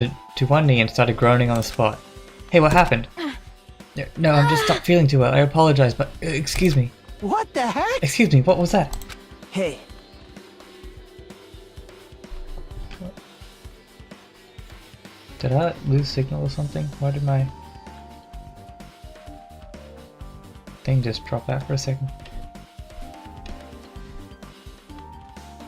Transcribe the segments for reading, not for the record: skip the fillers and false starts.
to one knee and started groaning on the spot. Hey, what happened? No, I'm just not feeling too well. I apologize, but excuse me. What the heck? Excuse me, what was that? Hey. Did I lose signal or something? Why did my thing just drop out for a second?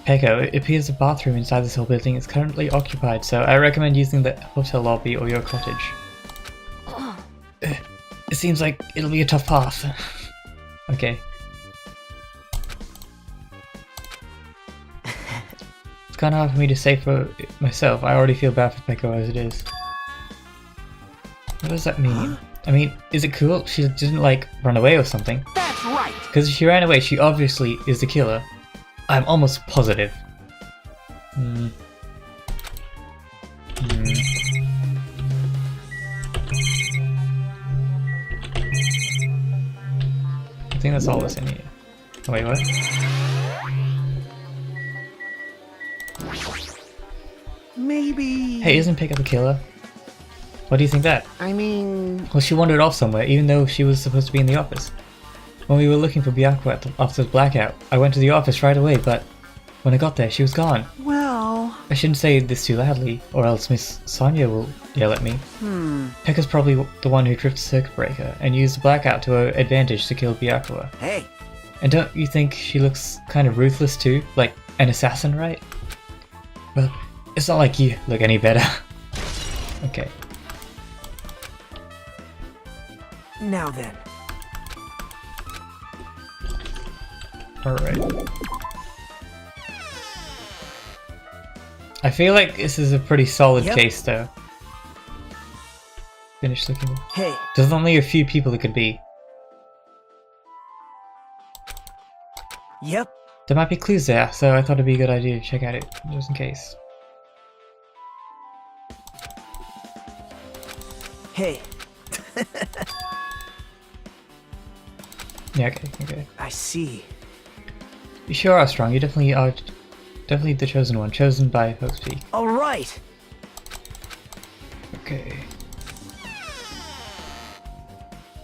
Peko, it appears the bathroom inside this whole building is currently occupied, so I recommend using the hotel lobby or your cottage. It seems like it'll be a tough path. Okay. It's kinda hard for me to say for myself. I already feel bad for Peko as it is. What does that mean? I mean, is it cool? She didn't like run away or something. That's right! Because if she ran away, she obviously is the killer. I'm almost positive. I think that's all that's in here. Oh, wait, what? Maybe... Hey, isn't Pickup the killer? What do you think that? I mean... Well, she wandered off somewhere, even though she was supposed to be in the office. When we were looking for Byakuya after the blackout, I went to the office right away, but when I got there, she was gone. Well... I shouldn't say this too loudly, or else Miss Sonia will yell at me. Pekka's probably the one who tripped the circuit breaker and used the blackout to her advantage to kill Byakuya. Hey! And don't you think she looks kind of ruthless too? Like an assassin, right? Well, it's not like you look any better. Okay. Now then. Alright. I feel like this is a pretty solid case though. Finish looking. Hey. There's only a few people it could be. Yep. There might be clues there, so I thought it'd be a good idea to check out it, just in case. Hey. Yeah, okay. I see. You sure are strong. You definitely are. Definitely the chosen one, chosen by Hope's Alright! Okay.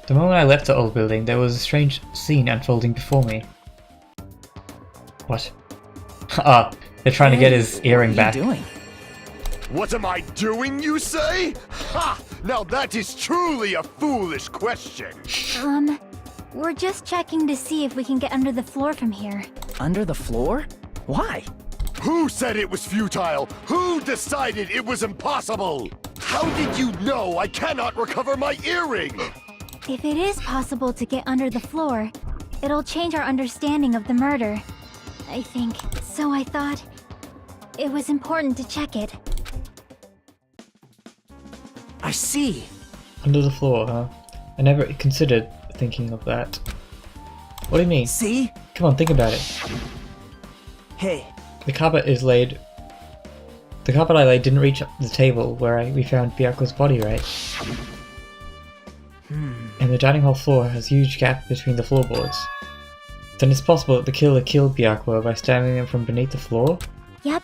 The moment I left the old building, there was a strange scene unfolding before me. What? Ah, they're trying to get his earring back. What are you doing? What am I doing, you say? Ha! Now that is truly a foolish question. We're just checking to see if we can get under the floor from here. Under the floor? Why? Who said it was futile? Who decided it was impossible? How did you know I cannot recover my earring? If it is possible to get under the floor, it'll change our understanding of the murder, I think. So I thought it was important to check it. I see. Under the floor, huh? I never considered thinking of that. What do you mean? See? Come on, think about it. Hey. The carpet I laid didn't reach the table where we found Byakuya's body, right? And the dining hall floor has a huge gap between the floorboards. Then it's possible that the killer killed Byakuya by stabbing him from beneath the floor? Yep.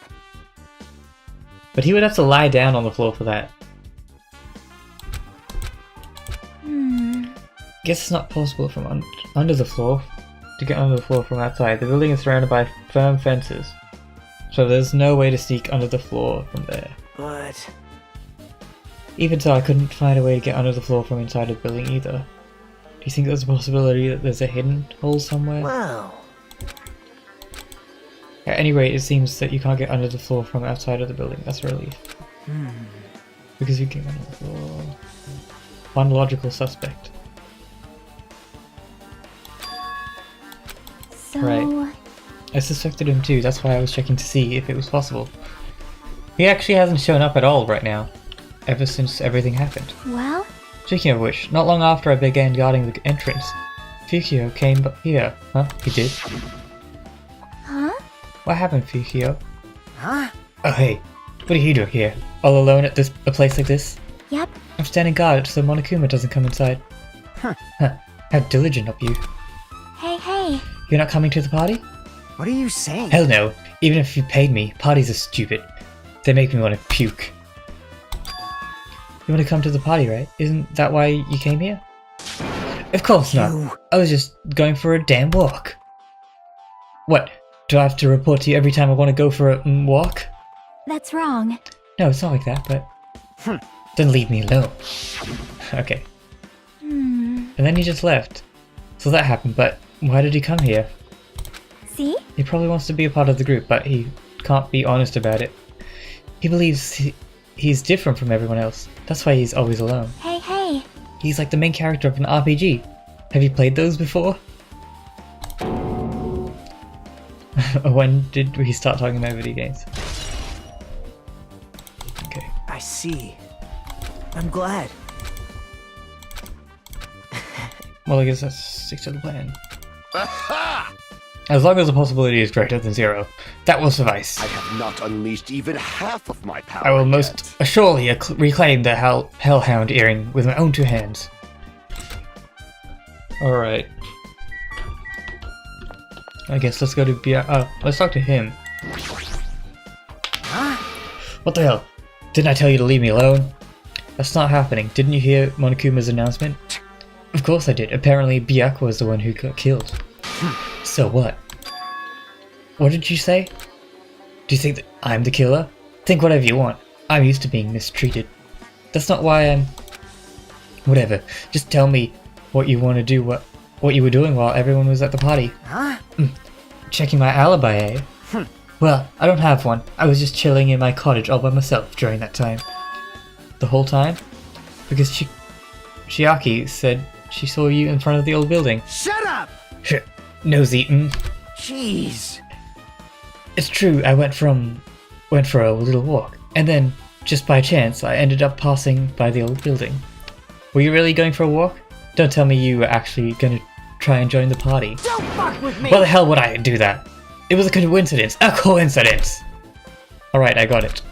But he would have to lie down on the floor for that. Guess it's not possible from under the floor to get under the floor from outside. The building is surrounded by firm fences, so there's no way to sneak under the floor from there. But... Even so, I couldn't find a way to get under the floor from inside the building either. Do you think there's a possibility that there's a hidden hole somewhere? Well... At any rate, it seems that you can't get under the floor from outside of the building. That's a relief. Because you can get under the floor. One logical suspect. So... Right. I suspected him too, that's why I was checking to see if it was possible. He actually hasn't shown up at all right now, ever since everything happened. Well? Speaking of which, not long after I began guarding the entrance, Fukio came here. Huh? He did? Huh? What happened, Fukio? Huh? Oh hey, what are you doing here? All alone at a place like this? Yep. I'm standing guard so Monokuma doesn't come inside. Huh. How diligent of you. Hey. You're not coming to the party? What are you saying? Hell no. Even if you paid me, parties are stupid. They make me want to puke. You want to come to the party, right? Isn't that why you came here? Of course not. I was just going for a damn walk. What? Do I have to report to you every time I want to go for a walk? That's wrong. No, it's not like that, but... Then leave me alone. Okay. And then he just left. So that happened, but why did he come here? See? He probably wants to be a part of the group, but he can't be honest about it. He believes he's different from everyone else. That's why he's always alone. Hey, hey. He's like the main character of an RPG. Have you played those before? When did we start talking about video games? Okay. I see. I'm glad. Well, I guess let's stick to the plan. Aha! As long as the possibility is greater than 0, that will suffice. I have not unleashed even half of my power I will yet. most assuredly reclaim the Hellhound earring with my own 2 hands. Alright. I guess let's go to let's talk to him. Huh? What the hell? Didn't I tell you to leave me alone? That's not happening. Didn't you hear Monokuma's announcement? Of course I did. Apparently Byakuya was the one who got killed. So what? What did you say? Do you think that I'm the killer? Think whatever you want. I'm used to being mistreated. That's not why I'm... Whatever. Just tell me what you want to do, what you were doing while everyone was at the party. Huh? Checking my alibi, eh? Well, I don't have one. I was just chilling in my cottage all by myself during that time. The whole time? Because Chiaki said she saw you in front of the old building. Shut up! Nose eaten. Jeez. It's true, I went for a little walk, and then, just by chance, I ended up passing by the old building. Were you really going for a walk? Don't tell me you were actually gonna try and join the party. Don't fuck with me! Why the hell would I do that? It was a coincidence. A coincidence! Alright, I got it.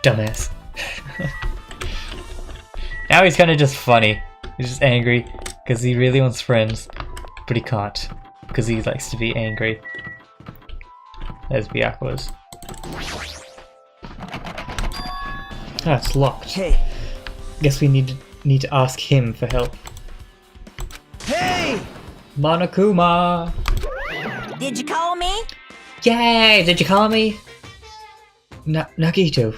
Dumbass. Now he's kinda just funny. He's just angry, because he really wants friends. But he can't, because he likes to be angry. There's Byakuya's. Ah, it's locked. Hey. Guess we need to ask him for help. Hey! Monokuma! Did you call me? Yay! Did you call me? Nagito,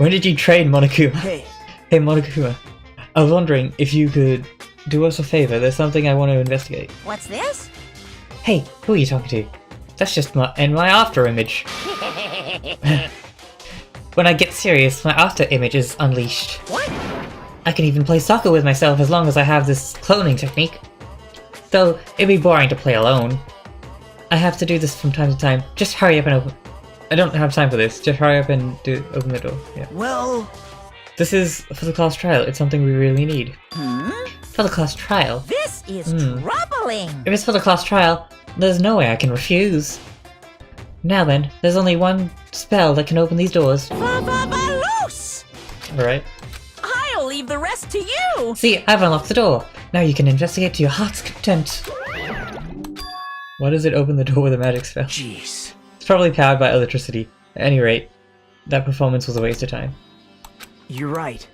when did you train Monokuma? Hey. Hey Monokuma, I was wondering if you could do us a favor. There's something I want to investigate. What's this? Hey, who are you talking to? That's just my after image. When I get serious, my after image is unleashed. What? I can even play soccer with myself as long as I have this cloning technique. Though, it'd be boring to play alone. I have to do this from time to time. Just hurry up and open. I don't have time for this. Just hurry up and open the door. Yeah. Well... This is for the class trial. It's something we really need. For the class trial? This is troubling. If it's for the class trial, there's no way I can refuse. Now then, there's only one spell that can open these doors. Loose! Alright. I'll leave the rest to you. See, I've unlocked the door. Now you can investigate to your heart's content. Why does it open the door with a magic spell? Jeez. It's probably powered by electricity. At any rate, that performance was a waste of time. You're right.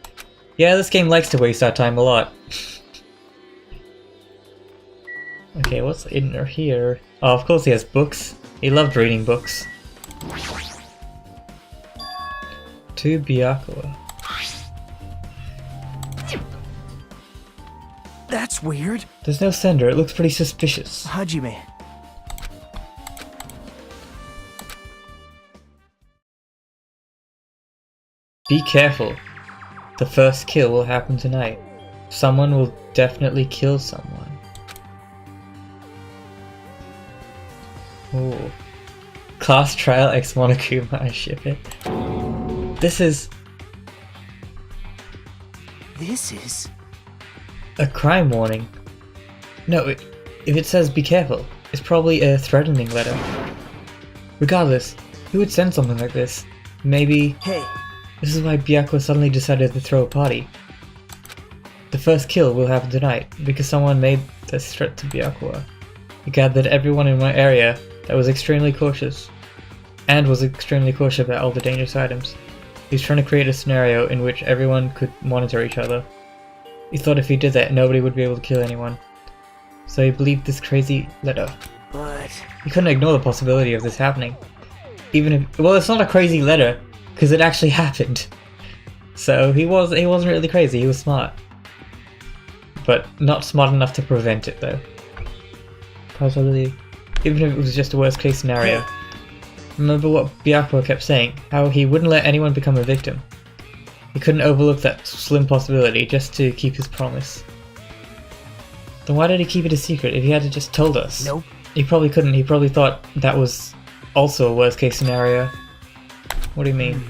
Yeah, this game likes to waste our time a lot. Okay, what's in here? Oh, of course he has books. He loved reading books. To Byakuya. That's weird. There's no sender. It looks pretty suspicious. Hajime. Be careful. The first kill will happen tonight. Someone will definitely kill someone. Ooh. Class trial X Monokuma, I ship it. This is a crime warning. No, if it says be careful, it's probably a threatening letter. Regardless, who would send something like this? Maybe... Hey. This is why Byakuya suddenly decided to throw a party. The first kill will happen tonight, because someone made this threat to Byakuya. He gathered everyone in my area that was extremely cautious, and was extremely cautious about all the dangerous items. He's trying to create a scenario in which everyone could monitor each other. He thought if he did that, nobody would be able to kill anyone. So he believed this crazy letter. But He couldn't ignore the possibility of this happening. Even if, well, it's not a crazy letter, because it actually happened. So he wasn't really crazy, he was smart. But not smart enough to prevent it though. Possibility, even if it was just a worst case scenario. Remember what Byakuya kept saying, how he wouldn't let anyone become a victim. He couldn't overlook that slim possibility just to keep his promise. Then why did he keep it a secret if he had to just told us? nope. He probably couldn't, he probably thought that was also a worst case scenario. What do you mean?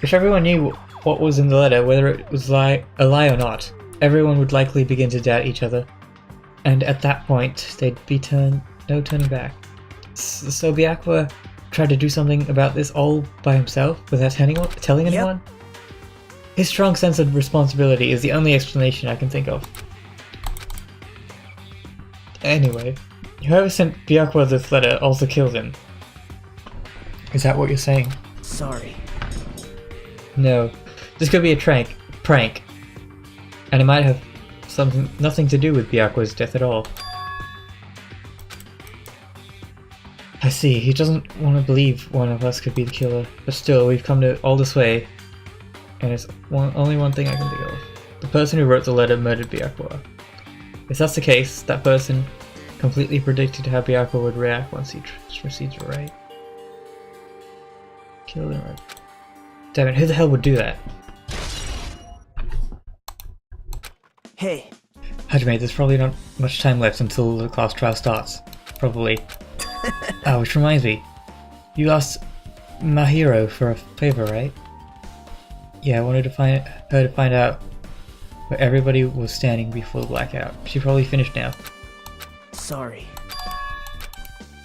If everyone knew what was in the letter, whether it was a lie or not, everyone would likely begin to doubt each other. And at that point, they'd be no turning back. So Byakuya tried to do something about this all by himself, without telling anyone? His strong sense of responsibility is the only explanation I can think of. Anyway, whoever sent Byakuya this letter also killed him. Is that what you're saying? Sorry. No. This could be a prank. And it might have nothing to do with Byakuya's death at all. I see, he doesn't want to believe one of us could be the killer, but still, we've come all this way, and it's only one thing I can think of. The person who wrote the letter murdered Byakuya. If that's the case, that person completely predicted how Byakuya would react once he receives it right. Killed him right. Damn it, who the hell would do that? Hey, Hajime, there's probably not much time left until the class trial starts. Probably. Oh, which reminds me. You asked Mahiro for a favor, right? Yeah, I wanted her to find out where everybody was standing before the blackout. She probably finished now. sorry.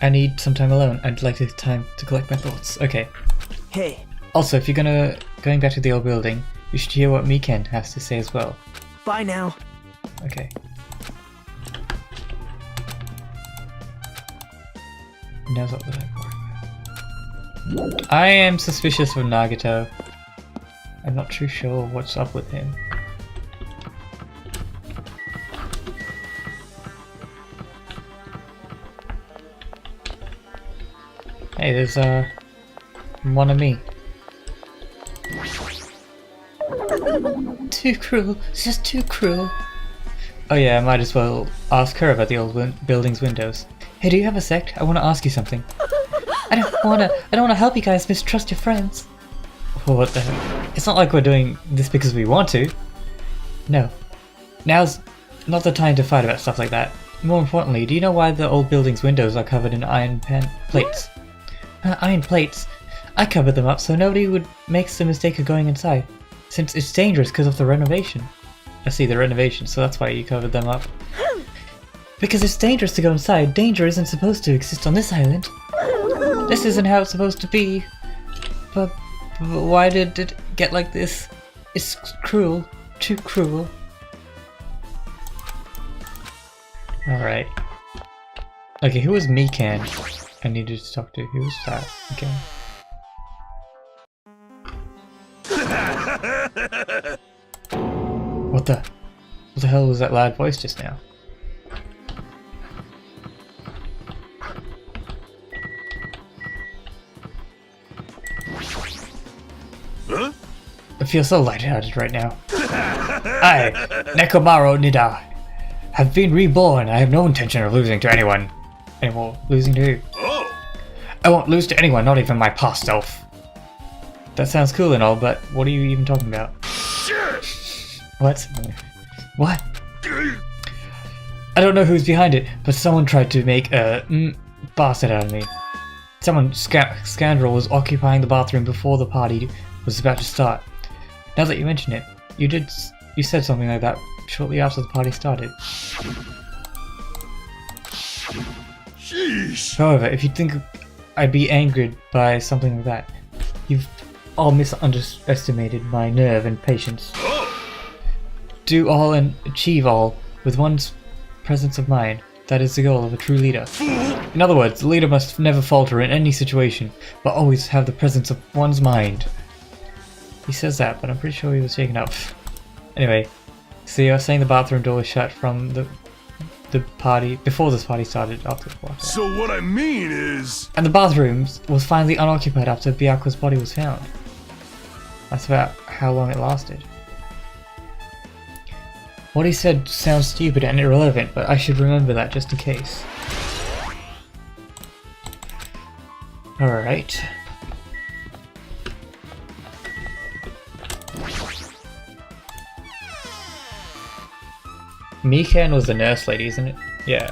I need some time alone. I'd like time to collect my thoughts. Okay. Hey, Also, if you're going back to the old building, you should hear what Miken has to say as well. bye now. Okay. Now's what I am suspicious of Nagito. I'm not too sure what's up with him. Hey, there's one of me. Too cruel. It's just too cruel. Oh yeah, I might as well ask her about the old building's windows. Hey, do you have a sec? I want to ask you something. I don't wanna help you guys mistrust your friends. Well, what the heck? It's not like we're doing this because we want to. No. Now's not the time to fight about stuff like that. More importantly, do you know why the old building's windows are covered in iron plates? Iron plates? I covered them up so nobody would make the mistake of going inside, since it's dangerous because of the renovation. I see, the renovation, so that's why you covered them up. Because it's dangerous to go inside. Danger isn't supposed to exist on this island. This isn't how it's supposed to be. But why did it get like this? It's cruel. Too cruel. Alright. Okay, who was Mikan? I needed to talk to. Who was that? Okay. What the hell was that loud voice just now? Huh? I feel so lighthearted right now. I, Nekomaru Nida, have been reborn. I have no intention of losing to anyone. Anymore. Losing to who? Oh! I won't lose to anyone, not even my past self. That sounds cool and all, but what are you even talking about? Shit! What? What? I don't know who's behind it, but someone tried to make a bastard out of me. Someone scoundrel was occupying the bathroom before the party was about to start. Now that you mention it, you said something like that shortly after the party started. Sheesh! However, if you think I'd be angered by something like that, you've all misunderestimated my nerve and patience. Oh! Do all and achieve all with one's presence of mind. That is the goal of a true leader. In other words, the leader must never falter in any situation, but always have the presence of one's mind. He says that, but I'm pretty sure he was shaken up. Anyway, so you're saying the bathroom door was shut from the party, before this party started, after the party. So what I mean is... And the bathroom was finally unoccupied after Byaku's body was found. That's about how long it lasted. What he said sounds stupid and irrelevant, but I should remember that just in case. Alright. Mikan was the nurse lady, isn't it? Yeah.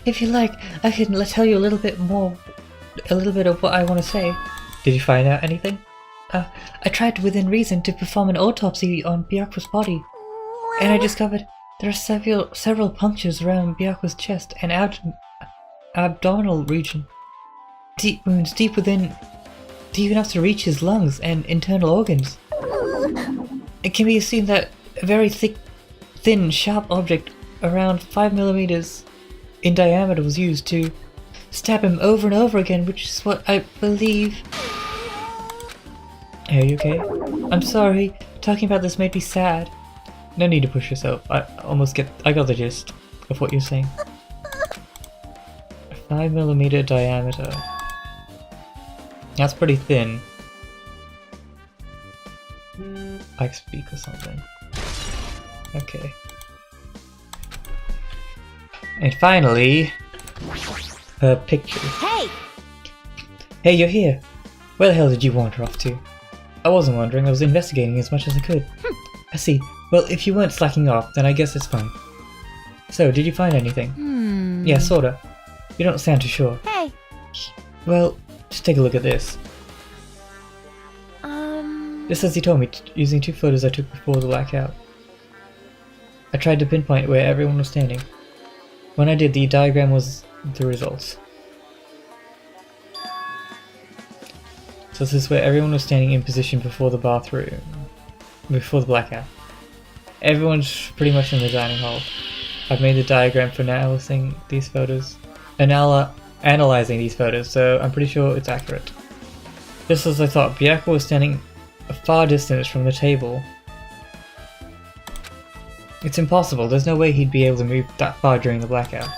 If you like, I can tell you a little bit of what I want to say. Did you find out anything? I tried within reason to perform an autopsy on Byaku's body, and I discovered there are several punctures around Byaku's chest and abdominal region. Deep wounds deep enough to reach his lungs and internal organs. It can be assumed that a very thin, sharp object around 5mm in diameter was used to stab him over and over again, which is what I believe. Are you okay? I'm sorry, talking about this made me sad. No need to push yourself. I got the gist of what you're saying. 5mm diameter. That's pretty thin. Like speak or something. Okay. And finally, her picture. Hey! Hey, you're here! Where the hell did you wander off to? I wasn't wandering, I was investigating as much as I could. I see. Well, if you weren't slacking off, then I guess it's fine. So, did you find anything? Yeah, sorta. You don't sound too sure. Hey! Well, just take a look at this. Just as you told me, using 2 photos I took before the blackout. I tried to pinpoint where everyone was standing. When I did, the diagram was the results. So this is where everyone was standing in position before the bathroom, before the blackout. Everyone's pretty much in the dining hall. I've made the diagram for analyzing these photos, so I'm pretty sure it's accurate. Just as I thought, Byaku was standing a far distance from the table. It's impossible, there's no way he'd be able to move that far during the blackout.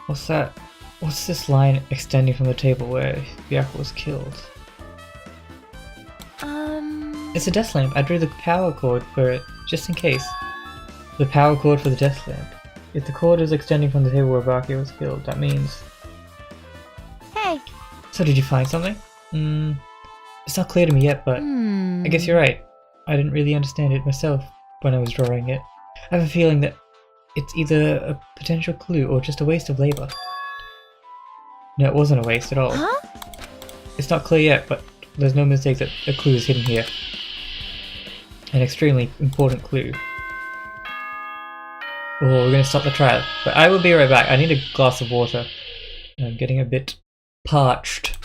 What's that? What's this line extending from the table where Byaku was killed? It's a death lamp. I drew the power cord for it, just in case. The power cord for the death lamp. If the cord is extending from the table where Byaku was killed, that means... Hey! So did you find something? It's not clear to me yet, but I guess you're right. I didn't really understand it myself when I was drawing it. I have a feeling that it's either a potential clue or just a waste of labor. No, it wasn't a waste at all. Huh? It's not clear yet, but there's no mistake that a clue is hidden here. An extremely important clue. Oh, we're gonna stop the trial. But I will be right back. I need a glass of water. I'm getting a bit parched.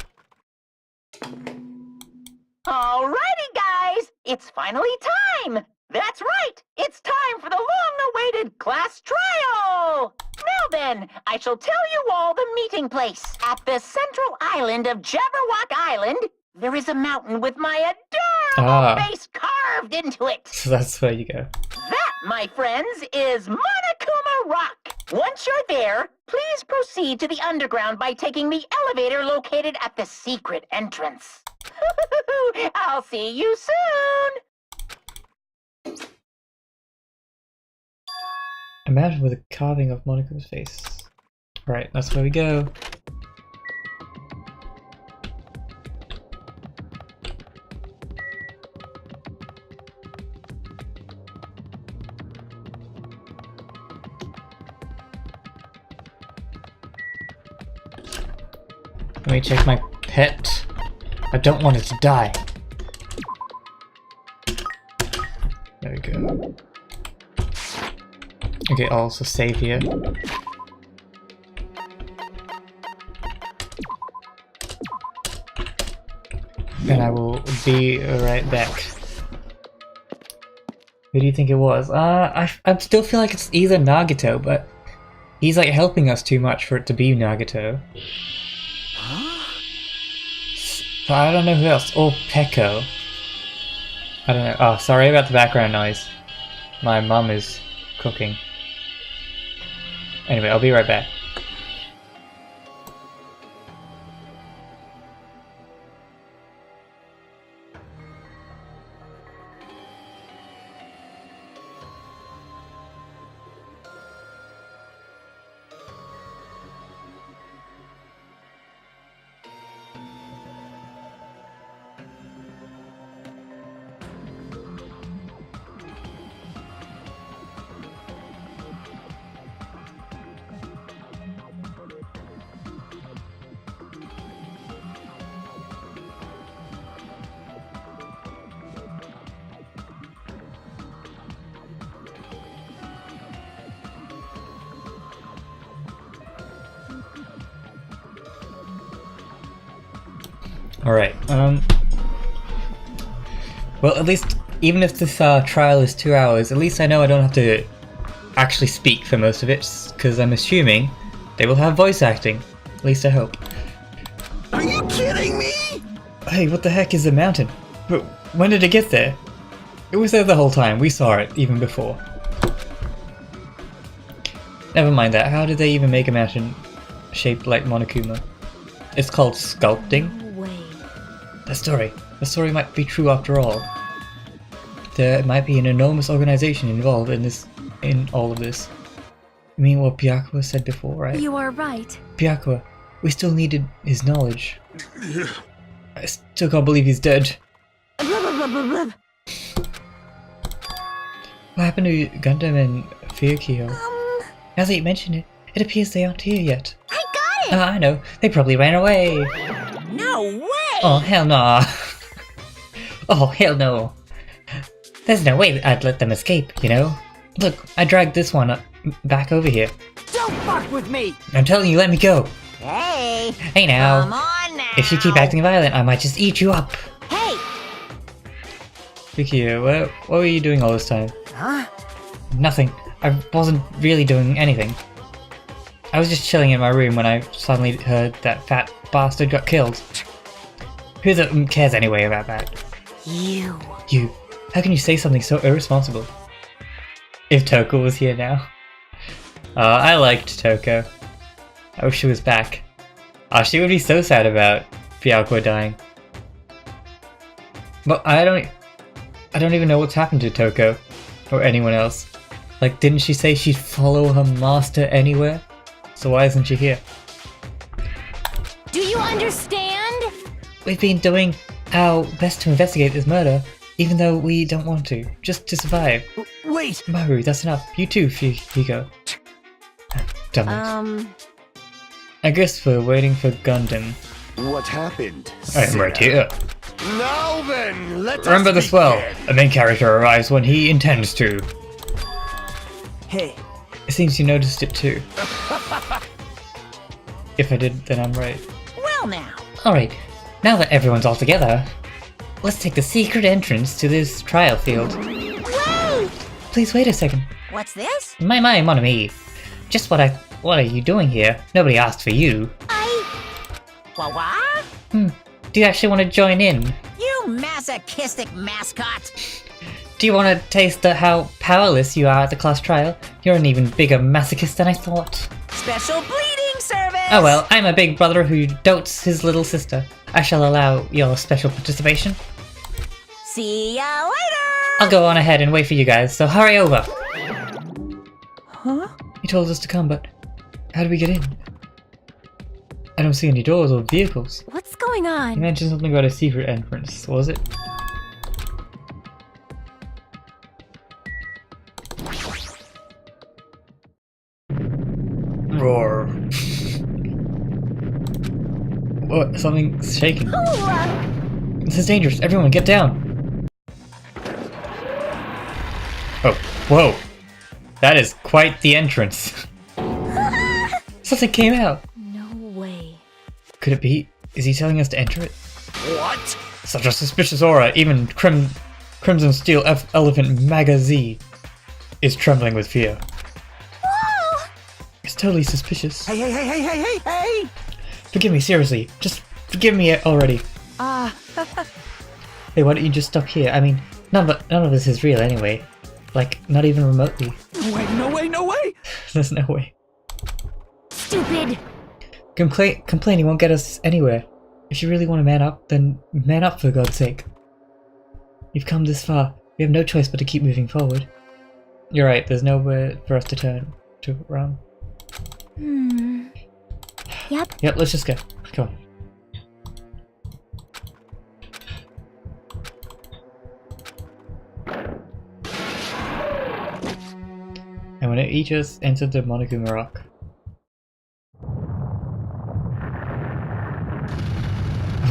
Alrighty, guys! It's finally time! That's right! It's time for the long-awaited class trial! Now then, I shall tell you all the meeting place. At the central island of Jabberwock Island, there is a mountain with my adorable face carved into it. So that's where you go. That, my friends, is Monokuma Rock. Once you're there, please proceed to the underground by taking the elevator located at the secret entrance. I'll see you soon! A mountain with a carving of Monaco's face. Right, that's where we go. Let me check my pet. I don't want it to die. There we go. Okay, I'll also save here. And I will be right back. Who do you think it was? I still feel like it's either Nagito, but he's like helping us too much for it to be Nagito. But I don't know who else. Or Pecco. I don't know. Oh, sorry about the background noise. My mum is cooking. Anyway, I'll be right back. Alright, well, at least, even if this trial is 2 hours, at least I know I don't have to actually speak for most of it, because I'm assuming they will have voice acting. At least I hope. Are you kidding me? Hey, what the heck is the mountain? But when did it get there? It was there the whole time, we saw it, even before. Never mind that, how did they even make a mountain shaped like Monokuma? It's called sculpting? The story might be true after all. There might be an enormous organization involved in all of this. You mean what Byakuya said before, right? You are right. Byakuya, we still needed his knowledge. I still can't believe he's dead. What happened to Gundam and Fukio? Now that you mention it, it appears they aren't here yet. I got it! I know, they probably ran away. No way! Oh, hell no. Oh, hell no. There's no way I'd let them escape, you know? Look, I dragged this one back over here. Don't fuck with me! I'm telling you, let me go. Hey! Hey now. Come on now! If you keep acting violent, I might just eat you up. Hey! Fukio, what were you doing all this time? Huh? Nothing. I wasn't really doing anything. I was just chilling in my room when I suddenly heard that fat bastard got killed. Who the cares anyway about that? You. You. How can you say something so irresponsible? If Toko was here now. I liked Toko. I wish she was back. She would be so sad about Byakuya dying. But I don't even know what's happened to Toko. Or anyone else. Like, didn't she say she'd follow her master anywhere? So why isn't she here? Do you understand? We've been doing our best to investigate this murder, even though we don't want to, just to survive. Wait! Maru, that's enough. You too, Higo. Dumbass. I guess we're waiting for Gundam. What happened? I am right here. Now then, let Remember us this well. begin. The main character arrives when he intends to. Hey, It seems you noticed it too. If I did, then I'm right. Well now. Alright, now that everyone's all together, let's take the secret entrance to this trial field. Wait! Please wait a second. What's this? My, mon ami. Just what are you doing here? Nobody asked for you. What? Do you actually want to join in? You masochistic mascot! Do you want to taste how powerless you are at the class trial? You're an even bigger masochist than I thought. Special bleeding service! Oh well, I'm a big brother who dotes his little sister. I shall allow your special participation. See ya later! I'll go on ahead and wait for you guys, so hurry over! Huh? He told us to come, but how do we get in? I don't see any doors or vehicles. What's going You on? mentioned something about a secret entrance, was it? Roar. What? Something's shaking. This is dangerous. Everyone, get down. Oh, whoa. That is quite the entrance. Something came out. No way. Could it be? Is he telling us to enter it? What? Such a suspicious aura. Even Crimson Steel Elephant Magazine is trembling with fear. It's totally suspicious. hey! Forgive me, seriously. Just forgive me already. Hey, why don't you just stop here? I mean, none of this is real anyway. Like, not even remotely. No way, no way, no way! There's no way. Stupid! Complaining won't get us anywhere. If you really want to man up, then man up for God's sake. You've come this far. We have no choice but to keep moving forward. You're right, there's nowhere for us to turn to run. Yep. Yep, let's just go. Come on. And when it each us entered the Monokuma Rock.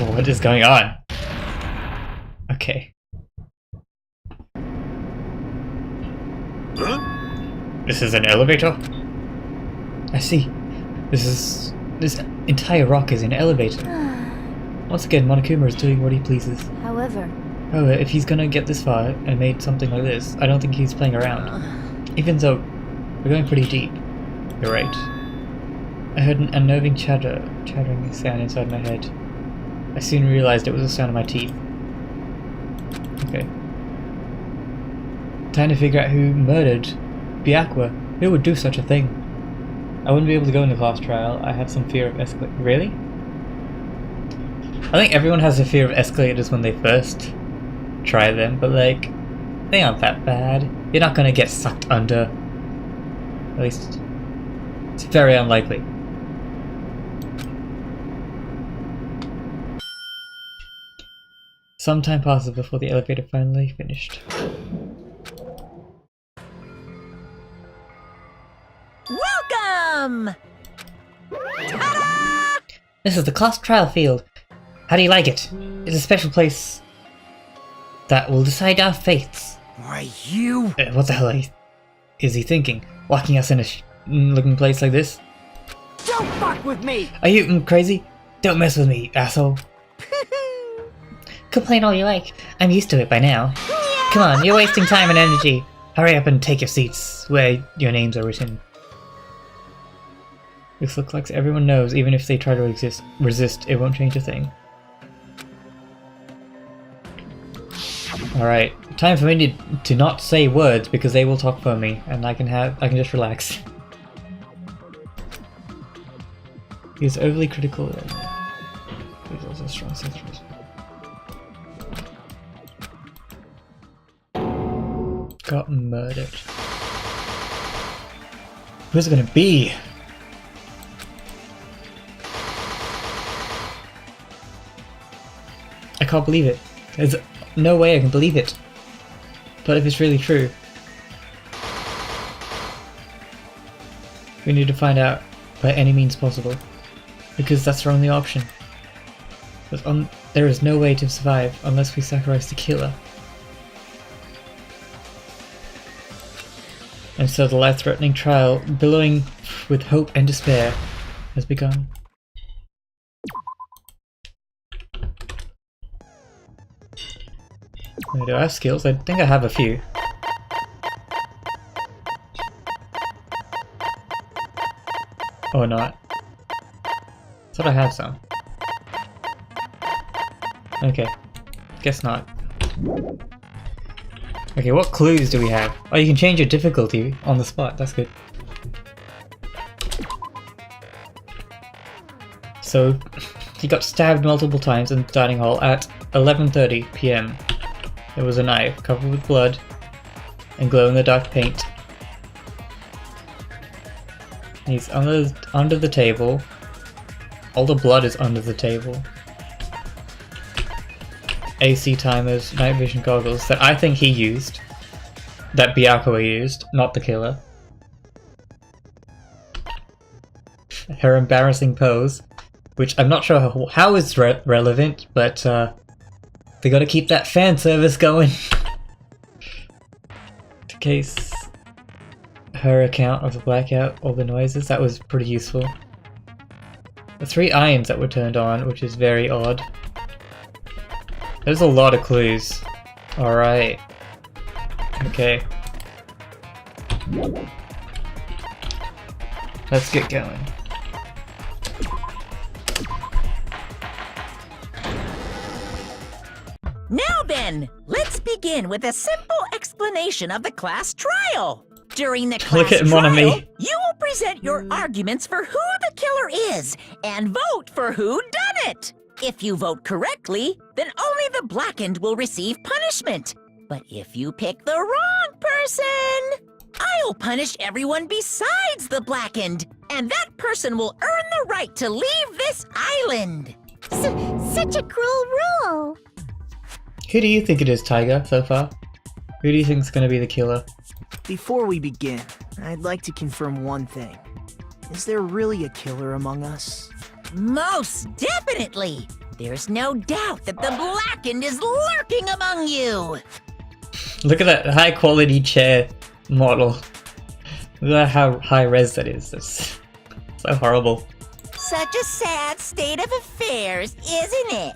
Oh, what is going on? Okay. This is an elevator? I see. This entire rock is an elevator. Once again, Monokuma is doing what he pleases. However, If he's gonna get this far and made something like this, I don't think he's playing around. Even though we're going pretty deep. You're right. I heard an unnerving chattering sound inside my head. I soon realized it was the sound of my teeth. Okay. Time to figure out who murdered Byakuya. Who would do such a thing? I wouldn't be able to go in the class trial. I have some fear of escalators. Really? I think everyone has a fear of escalators when they first try them, but like, they aren't that bad. You're not gonna get sucked under. At least, it's very unlikely. Some time passes before the elevator finally finished. Welcome! This is the class trial field. How do you like it? It's a special place that will decide our fates. Why, you? What the hell is he thinking? Locking us in a looking place like this? Don't fuck with me! Are you crazy? Don't mess with me, asshole. Complain all you like. I'm used to it by now. Come on, you're wasting time and energy. Hurry up and take your seats where your names are written. This looks like everyone knows, even if they try to resist, it won't change a thing. Alright, time for me to not say words because they will talk for me and I can just relax. He's overly critical and he's also strong senses. Got murdered. Who's it gonna be? I can't believe it. There's no way I can believe it. But if it's really true, we need to find out by any means possible. Because that's our only option. There is no way to survive unless we sacrifice the killer. And so the life-threatening trial, billowing with hope and despair, has begun. Do I have skills? I think I have a few. Or not. Thought I had some. Okay. Guess not. Okay, what clues do we have? Oh, you can change your difficulty on the spot. That's good. So, he got stabbed multiple times in the dining hall at 11:30 PM. There was a knife covered with blood and glow-in-the-dark paint. He's under the table. All the blood is under the table. AC timers, night vision goggles that I think he used. That Byakuya used, not the killer. Her embarrassing pose, which I'm not sure how it's relevant, but they gotta keep that fan service going. The case, her account of the blackout, all the noises, that was pretty useful. The 3 irons that were turned on, which is very odd. There's a lot of clues. Alright. Okay. Let's get going. Now then, let's begin with a simple explanation of the class trial. During the class Look at trial, Monami. you will present your arguments for who the killer is and vote for who done it. If you vote correctly, then only the blackened will receive punishment. But if you pick the wrong person, I'll punish everyone besides the blackened, and that person will earn the right to leave this island. Such a cruel rule. Who do you think it is, Tiger, so far? Who do you think is going to be the killer? Before we begin, I'd like to confirm one thing. Is there really a killer among us? Most definitely. There's no doubt that the blackened is lurking among you. Look at that high quality chair model. Look at how high res that is. That's so horrible. Such a sad state of affairs, isn't it?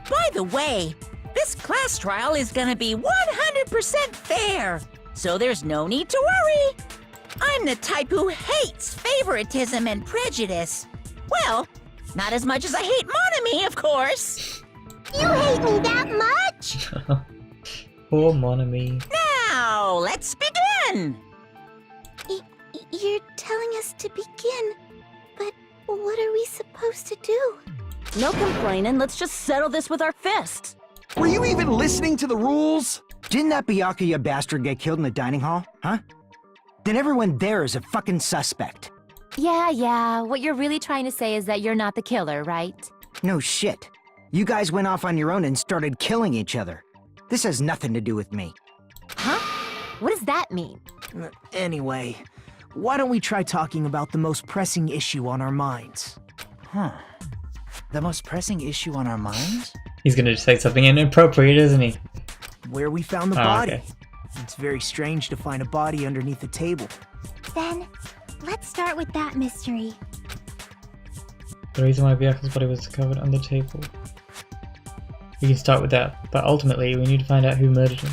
By the way, this class trial is gonna be 100% fair, so there's no need to worry. I'm the type who hates favoritism and prejudice. Well, not as much as I hate Monami, of course. You hate me that much? Poor Monami. Now, let's begin! You're telling us to begin, but what are we supposed to do? No complaining, let's just settle this with our fists. Were you even listening to the rules? Didn't that Byakuya bastard get killed in the dining hall, huh? Then everyone there is a fucking suspect. Yeah, what you're really trying to say is that you're not the killer, right? No shit. You guys went off on your own and started killing each other. This has nothing to do with me. Huh? What does that mean? Anyway, why don't we try talking about the most pressing issue on our minds? Huh. The most pressing issue on our minds? He's gonna say something inappropriate, isn't he? Where we found the Oh, body. okay. It's very strange to find a body underneath the table. Then, let's start with that mystery. The reason why Byaku's body was covered on the table. We can start with that, but ultimately we need to find out who murdered him.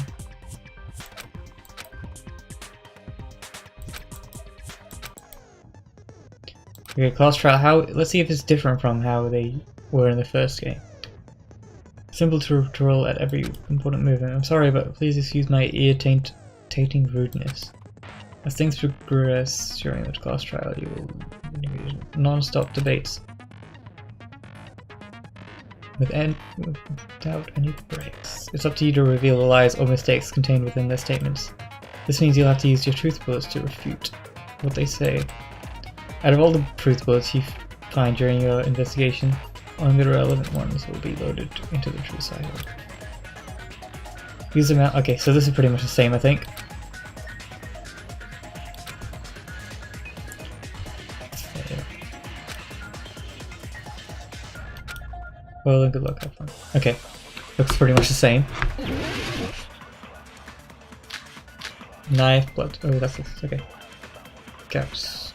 Okay, class trial. Let's see if it's different from how they were in the first game. Simple tutorial at every important movement. I'm sorry, but please excuse my ear-tainting rudeness. As things progress during the class trial, you will engage in non-stop debates without any breaks. It's up to you to reveal the lies or mistakes contained within their statements. This means you'll have to use your truth bullets to refute what they say. Out of all the truth bullets you find during your investigation, only the relevant ones will be loaded into the truth cycle. Use them out. Okay, so this is pretty much the same, I think. Well, then good luck, have fun. Okay, looks pretty much the same. Knife, blood. Oh, that's it. Okay. Caps.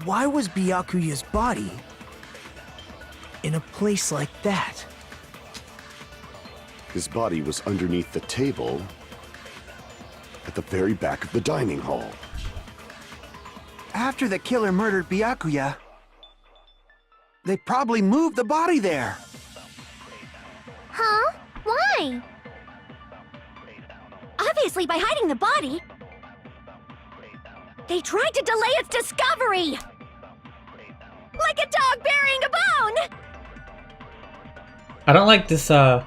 Why was Byakuya's body in a place like that? His body was underneath the table at the very back of the dining hall. After the killer murdered Byakuya, they probably moved the body there. Huh? Why? Obviously by hiding the body. They tried to delay its discovery! Like a dog burying a bone! I don't like this, what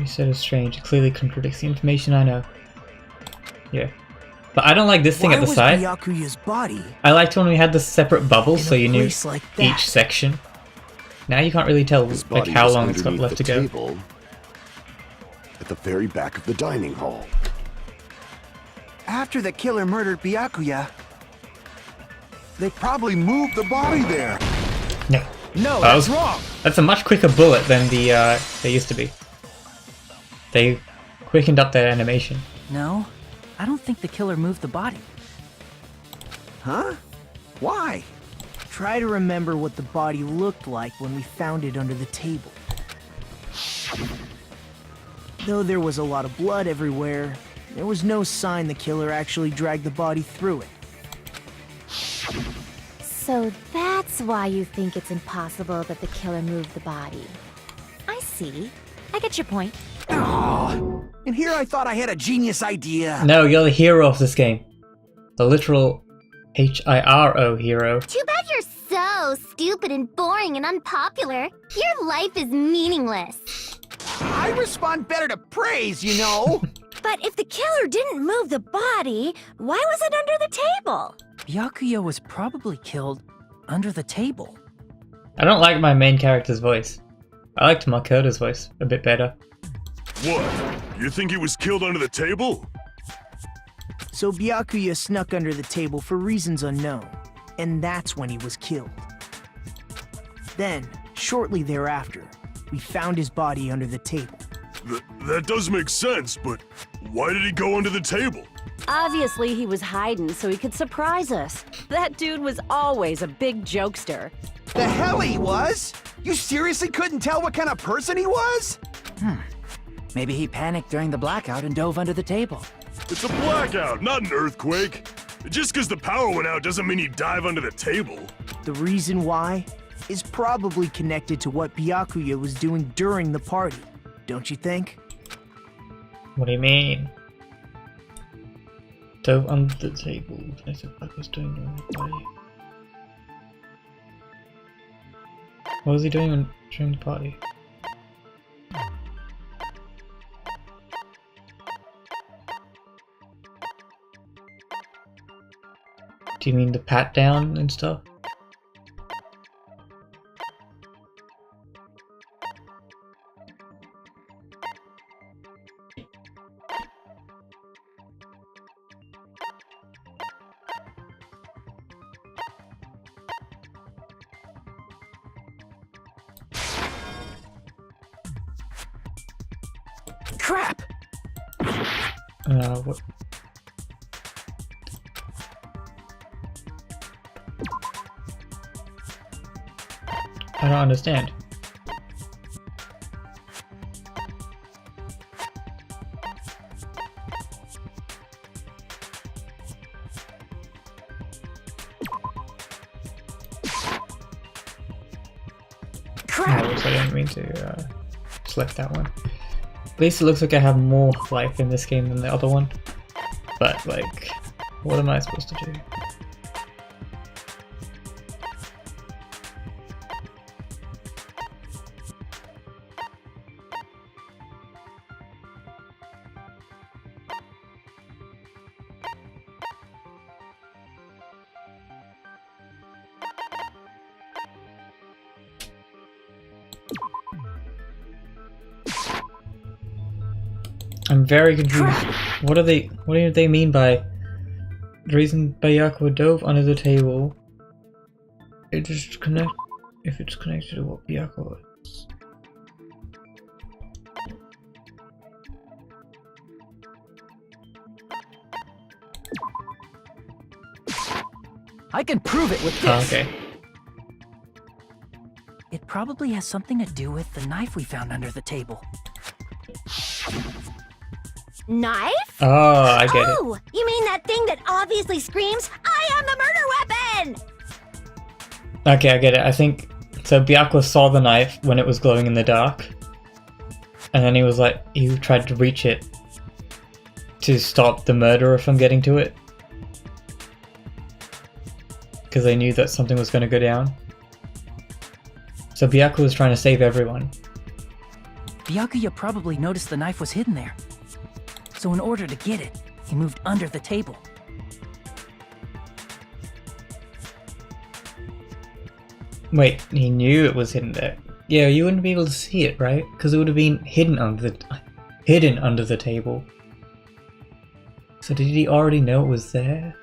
you said is strange. It clearly contradicts the information I know. Yeah. But I don't like this thing Why at the was side. Byakuya's body I liked when we had the separate bubbles in so a you knew place like that? each section. Now you can't really tell His like body how was long it's got underneath left to the go. table at the very back of the dining hall. After the killer murdered Byakuya, they probably moved the body there. No. No, That that's was- wrong. That's a much quicker bullet than the they used to be. They quickened up their animation. No, I don't think the killer moved the body. Huh? Why? Try to remember what the body looked like when we found it under the table. Though there was a lot of blood everywhere, there was no sign the killer actually dragged the body through it. So that's why you think it's impossible that the killer moved the body. I see. I get your point. Oh, and here I thought I had a genius idea. No, you're the hero of this game. The literal H-I-R-O hero. Too bad you're so stupid and boring and unpopular. Your life is meaningless. I respond better to praise, you know. But if the killer didn't move the body, why was it under the table? Byakuya was probably killed under the table. I don't like my main character's voice. I liked Makoto's voice a bit better. What? You think he was killed under the table? So Byakuya snuck under the table for reasons unknown, and that's when he was killed. Then, shortly thereafter, we found his body under the table. That does make sense, but why did he go under the table? Obviously, he was hiding so he could surprise us. That dude was always a big jokester. The hell he was? You seriously couldn't tell what kind of person he was? Maybe he panicked during the blackout and dove under the table. It's a blackout, not an earthquake. Just because the power went out doesn't mean he'd dive under the table. The reason why is probably connected to what Byakuya was doing during the party, don't you think? What do you mean? Dove under the table. What was doing during the party? What was he doing during the party? Do you mean the pat down and stuff? Crap! What? I don't understand. Crap! I didn't mean to select that one. At least it looks like I have more life in this game than the other one. But, like, what am I supposed to do? I'm very confused. What do they mean by the reason Byakuya dove under the table? If it's connected to what Byakuya is. I can prove it with Oh, this. okay. It probably has something to do with the knife we found under the table. Knife? Oh, I get it. Oh, you mean that thing that obviously screams, I am the murder weapon! Okay, I get it. I think so. Byakuya saw the knife when it was glowing in the dark, and then he tried to reach it to stop the murderer from getting to it, because they knew that something was going to go down. So Byakuya was trying to save everyone. Byakuya probably noticed the knife was hidden there. So in order to get it, he moved under the table. Wait, he knew it was hidden there. Yeah, you wouldn't be able to see it, right? Because it would have been hidden under the table. So did he already know it was there?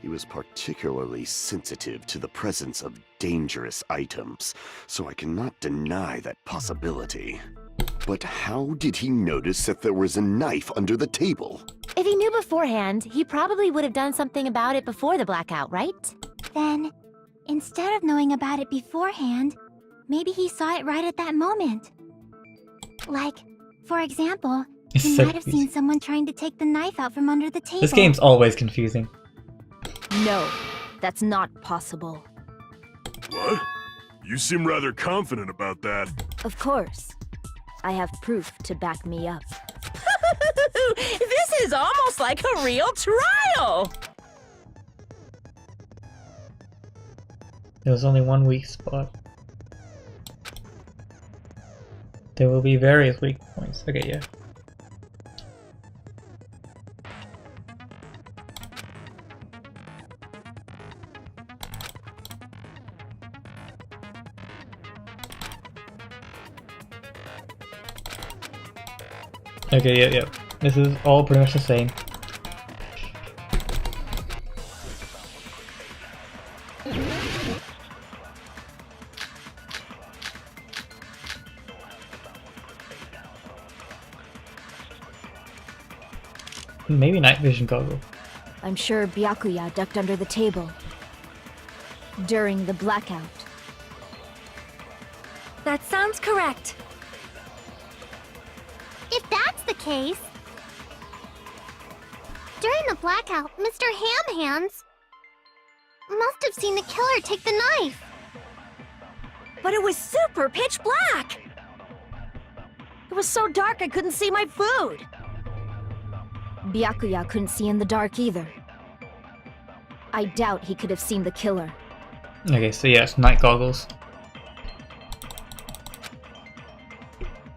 He was particularly sensitive to the presence of dangerous items, so I cannot deny that possibility. But how did he notice that there was a knife under the table? If he knew beforehand, he probably would have done something about it before the blackout, right? Then, instead of knowing about it beforehand, maybe he saw it right at that moment. Like, for example, he so might have seen someone trying to take the knife out from under the table. This game's always confusing. No, that's not possible. What? You seem rather confident about that. Of course. I have proof to back me up. This is almost like a real trial! There was only one weak spot. There will be various weak points. Okay, yeah. Okay, yeah. This is all pretty much the same. Maybe night vision goggle. I'm sure Byakuya ducked under the table during the blackout. That sounds correct. If that's the case... During the blackout, Mr. Ham Hands must have seen the killer take the knife. But it was super pitch black! It was so dark I couldn't see my food. Byakuya couldn't see in the dark either. I doubt he could have seen the killer. Okay, so yes, night goggles.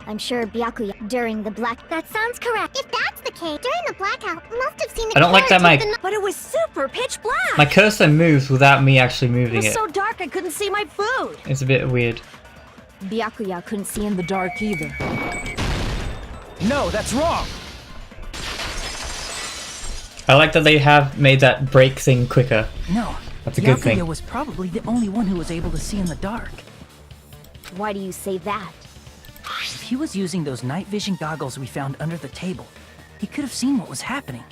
I'm sure Byakuya during the black... That sounds correct. If that's the case, during the blackout, must have seen the I don't like that But it was super pitch black! my cursor moves without me actually It moving was it. so dark I couldn't see my food. It's a bit weird. Byakuya couldn't see in the dark either. No, that's wrong! I like that they have made that break thing quicker. No, That's a good thing. Byakuya was probably the only one who was able to see in the dark. Why do you say that? If he was using those night vision goggles we found under the table, he could have seen what was happening.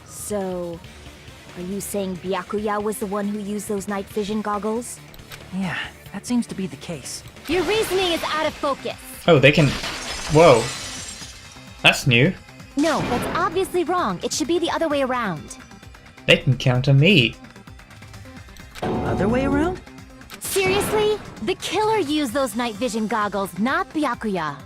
So, are you saying Byakuya was the one who used those night vision goggles? Yeah, that seems to be the case. Your reasoning is out of focus. Oh, they can... Whoa. That's new. No, that's obviously wrong. It should be the other way around. They can counter me. Other way around? Seriously? The killer used those night vision goggles, not Byakuya.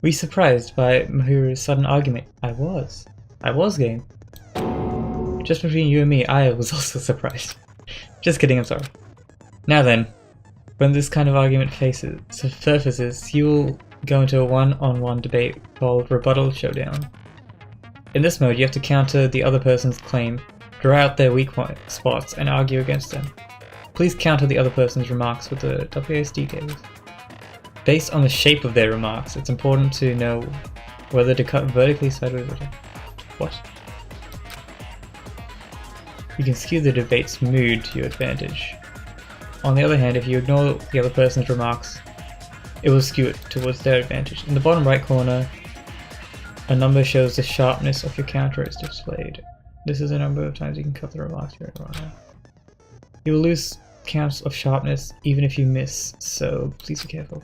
Were you surprised by Mahiru's sudden argument? I was. game. Just between you and me, I was also surprised. Just kidding, I'm sorry. Now then, when this kind of argument surfaces, you will go into a one-on-one debate called Rebuttal Showdown. In this mode, you have to counter the other person's claim, draw out their weak spots, and argue against them. Please counter the other person's remarks with the WASD cables. Based on the shape of their remarks, it's important to know whether to cut vertically, sideways, or... What? You can skew the debate's mood to your advantage. On the other hand, if you ignore the other person's remarks, it will skew it towards their advantage. In the bottom right corner, a number shows the sharpness of your counter is displayed. This is the number of times you can cut the remarks here and right now. You will lose counts of sharpness even if you miss, so please be careful.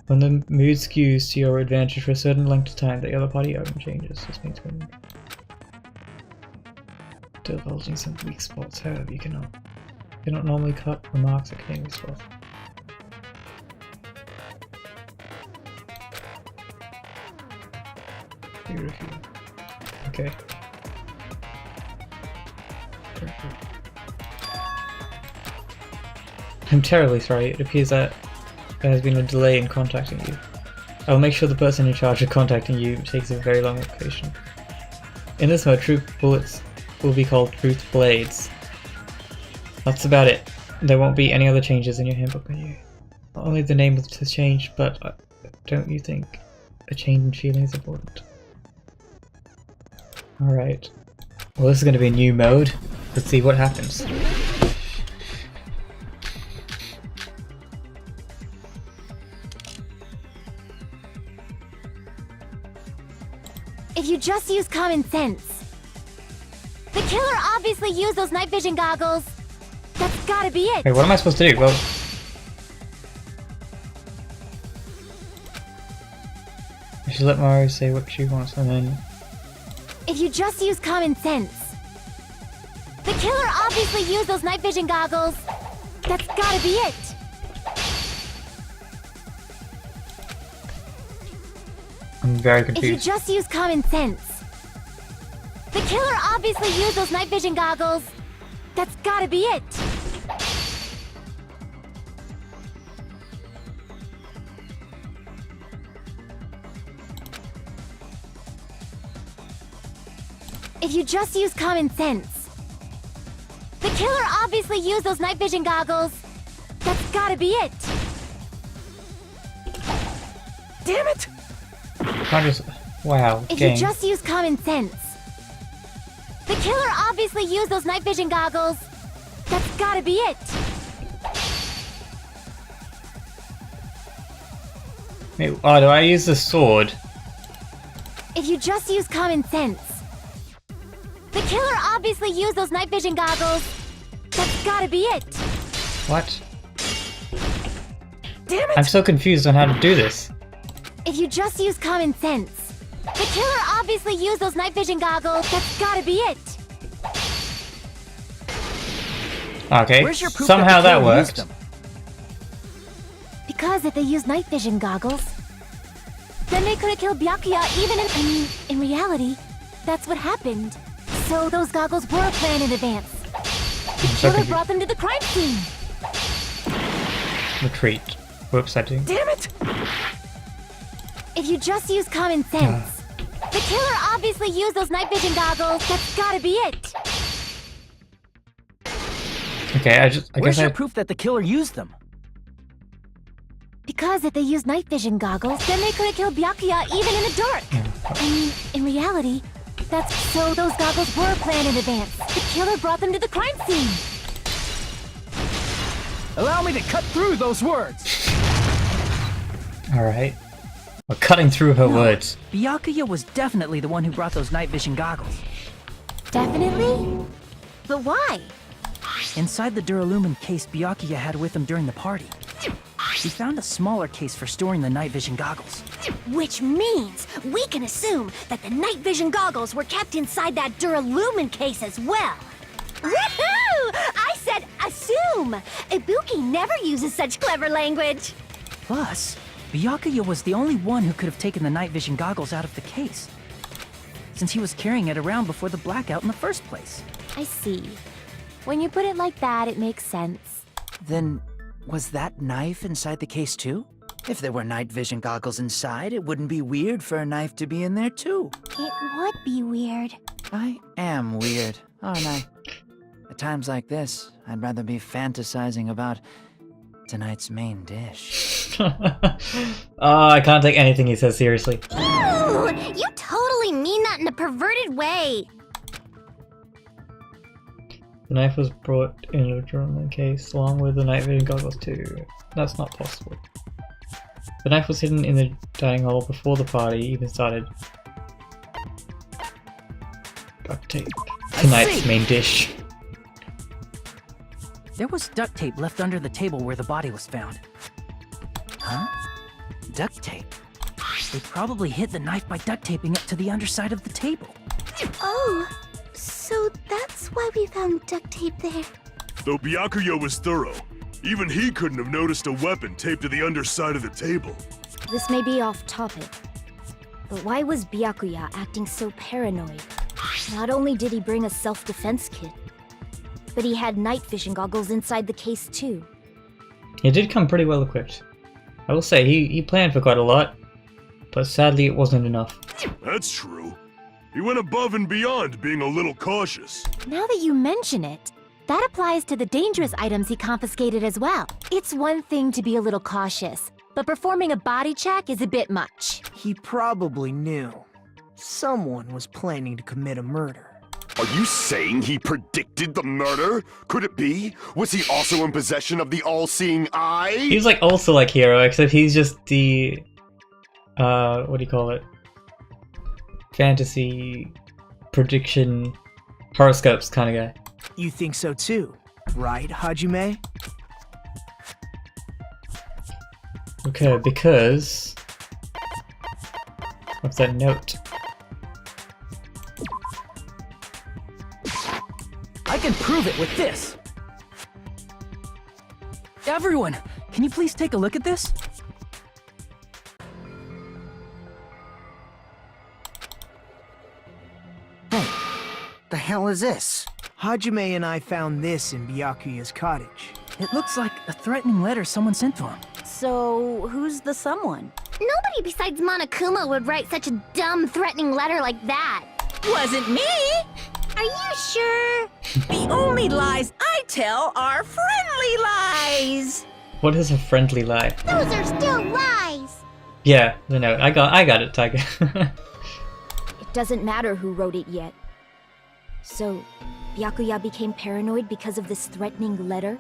When the mood skews to your advantage for a certain length of time, the other party item changes. This means when divulging some weak spots, however, you cannot normally cut remarks at containing weak spots. Okay. I'm terribly sorry. It appears that there has been a delay in contacting you. I will make sure the person in charge of contacting you takes a very long vacation. In this mode, truth bullets will be called truth blades. That's about it. There won't be any other changes in your handbook menu. Not only the name has changed, but don't you think a change in feeling is important? Alright. Well, this is going to be a new mode. Let's see what happens. If you just use common sense. The killer obviously used those night vision goggles. That's gotta be it. Wait, what am I supposed to do? Well... I should let Mario say what she wants and then... If you just use common sense. The killer obviously used those night vision goggles. That's gotta be it. I'm very If you confused. just use common sense. The killer obviously used those night vision goggles. That's gotta be it. If you just use common sense. The killer obviously used those night vision goggles. That's gotta be it. Damn it! Can't just... Wow, If game. you just use common sense. The killer obviously used those night vision goggles. That's gotta be it. Wait, oh, do I use the sword? If you just use common sense. The killer obviously used those night vision goggles. That's gotta be it. What? Damn it! I'm so confused on how to do this. If you just use common sense. The killer obviously used those night vision goggles. That's gotta be it. Okay, Where's your proof somehow that that the killer used worked. them? Because if they used night vision goggles, then they could have killed Byakuya even in reality, that's what happened. So those goggles were planned in advance. The so killer confused. brought them to the crime scene. Retreat. Whoops, I didn't. Damn it! If you just use common sense. The killer obviously used those night vision goggles. That's gotta be it. Okay, I Where's guess your proof that the killer used them? Because if they used night vision goggles, then they could have killed Byakuya even in the dark. In reality, that's so those goggles were planned in advance. The killer brought them to the crime scene. Allow me to cut through those words. Alright. We're cutting through her words. Byakuya was definitely the one who brought those night vision goggles. Definitely? But why? Inside the Duralumin case Byakuya had with him during the party, we found a smaller case for storing the night vision goggles. Which means we can assume that the night vision goggles were kept inside that Duralumin case as well. Woohoo! I said assume! Ibuki never uses such clever language. Plus, Byakuya was the only one who could have taken the night vision goggles out of the case, since he was carrying it around before the blackout in the first place. I see. When you put it like that, it makes sense. Then, was that knife inside the case too? If there were night vision goggles inside, it wouldn't be weird for a knife to be in there too. It would be weird. I am weird, aren't I? At times like this, I'd rather be fantasizing about tonight's main dish. Oh, I can't take anything he says seriously. Ooh, you totally mean that in a perverted way. The knife was brought in a German case along with the night vision goggles too. That's not possible. The knife was hidden in the dining hall before the party even started. Duct tape. Tonight's main dish. There was duct tape left under the table where the body was found. Huh? Duct tape? They probably hid the knife by duct taping it to the underside of the table. Oh, so that's why we found duct tape there. Though Byakuya was thorough, even he couldn't have noticed a weapon taped to the underside of the table. This may be off topic, but why was Byakuya acting so paranoid? Not only did he bring a self-defense kit, but he had night vision goggles inside the case too. He did come pretty well equipped. I will say, he planned for quite a lot, but sadly it wasn't enough. That's true. He went above and beyond being a little cautious. Now that you mention it, that applies to the dangerous items he confiscated as well. It's one thing to be a little cautious, but performing a body check is a bit much. He probably knew. Someone was planning to commit a murder. Are you saying he predicted the murder? Could it be? Was he also in possession of the all-seeing eye? He's like also like Hero, except he's just the what do you call it? Fantasy prediction horoscopes kind of guy. You think so too, right, Hajime? Okay, because what's that note? I can prove it with this. Everyone, can you please take a look at this? Hey, the hell is this? Hajime and I found this in Byakuya's cottage. It looks like a threatening letter someone sent to him. So, who's the someone? Nobody besides Monokuma would write such a dumb, threatening letter like that. Wasn't me! Are you sure? The only lies I tell are friendly lies! What is a friendly lie? Those are still lies. Yeah, no, I got it, Tiger. It doesn't matter who wrote it yet. So, Byakuya became paranoid because of this threatening letter?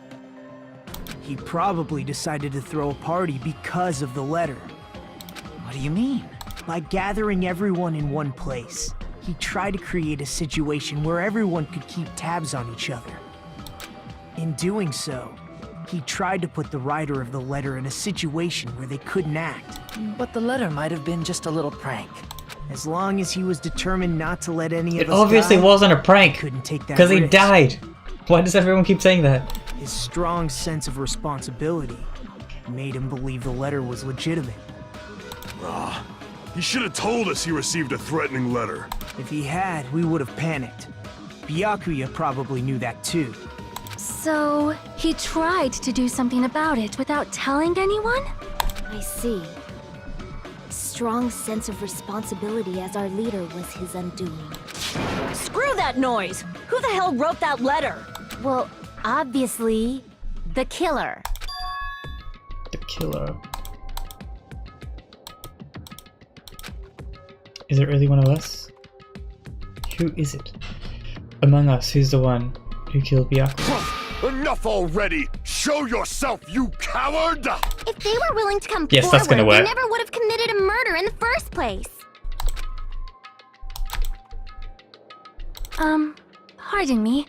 He probably decided to throw a party because of the letter. What do you mean? By gathering everyone in one place, he tried to create a situation where everyone could keep tabs on each other. In doing so, he tried to put the writer of the letter in a situation where they couldn't act. But the letter might have been just a little prank. As long as he was determined not to let any It of us obviously die, wasn't a prank, he couldn't take that because he risk. died. Why does everyone keep saying that? His strong sense of responsibility made him believe the letter was legitimate. He should have told us he received a threatening letter. If he had, we would have panicked. Byakuya probably knew that too. So, he tried to do something about it without telling anyone? I see. Strong sense of responsibility as our leader was his undoing. Screw that noise! Who the hell wrote that letter? Well, obviously, the killer. The killer. Is it really one of us? Who is it? Among us, who's the one who killed Byakuya? Enough already! Show yourself, you coward! If they were willing to come Yes, forward, that's gonna work. they never would have committed a murder in the first place. Pardon me.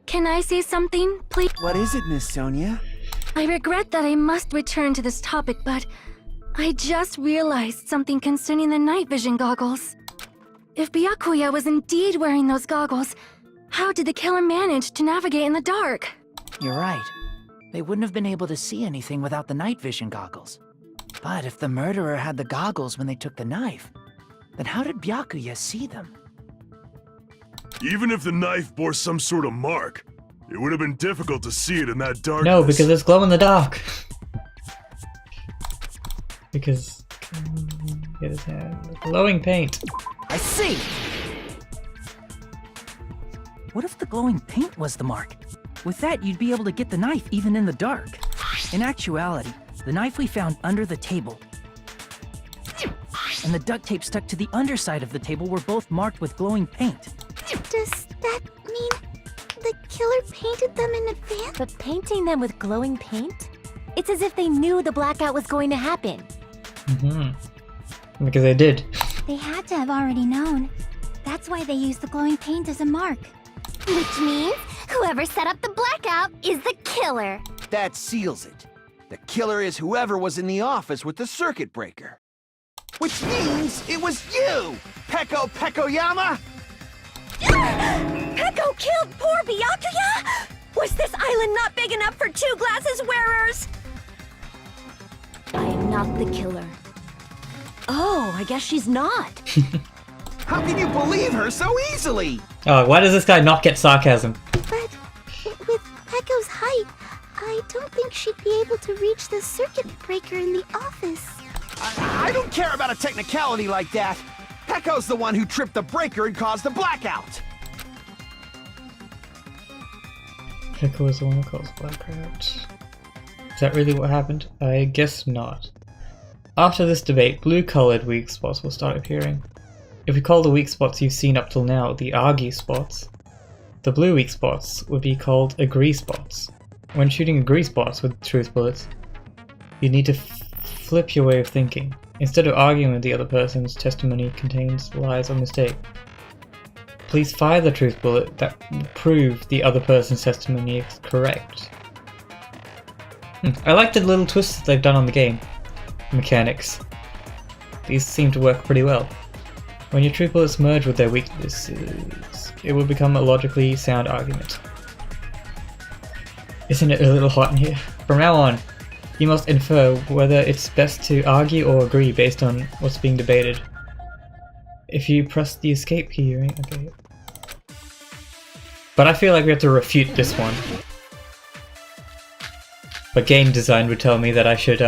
Can I say something, please? What is it, Miss Sonia? I regret that I must return to this topic, but I just realized something concerning the night vision goggles. If Byakuya was indeed wearing those goggles, how did the killer manage to navigate in the dark? You're right. They wouldn't have been able to see anything without the night vision goggles. But if the murderer had the goggles when they took the knife, then how did Byakuya see them? Even if the knife bore some sort of mark, it would have been difficult to see it in that darkness. No, because it's glow in the dark. Because get his hand. Glowing paint. I see! What if the glowing paint was the mark? With that, you'd be able to get the knife even in the dark. In actuality, the knife we found under the table and the duct tape stuck to the underside of the table were both marked with glowing paint. Does that mean the killer painted them in advance? But painting them with glowing paint? It's as if they knew the blackout was going to happen. Because they did. They had to have already known. That's why they used the glowing paint as a mark. Which means whoever set up the blackout is the killer. That seals it. The killer is whoever was in the office with the circuit breaker. Which means it was you, Peko Pekoyama! Peko killed poor Byakuya? Was this island not big enough for 2 glasses wearers? I am not the killer. Oh, I guess she's not. How can you believe her so easily? Oh, why does this guy not get sarcasm? But with Pekko's height, I don't think she'd be able to reach the circuit breaker in the office. I don't care about a technicality like that. Pekko's the one who tripped the breaker and caused the blackout. Peko was the one who caused blackout. Is that really what happened? I guess not. After this debate, blue-colored weak spots will start appearing. If we call the weak spots you've seen up till now the argy spots, the blue weak spots would be called agree spots. When shooting agree spots with truth bullets, you need to flip your way of thinking. Instead of arguing with the other person's testimony contains lies or mistake, please fire the truth bullet that will prove the other person's testimony is correct. I like the little twists that they've done on the game mechanics. These seem to work pretty well. When your truth bullets merge with their weaknesses, it will become a logically sound argument. Isn't it a little hot in here? From now on, you must infer whether it's best to argue or agree based on what's being debated. If you press the escape key, right? Okay. But I feel like we have to refute this one. But game design would tell me that I should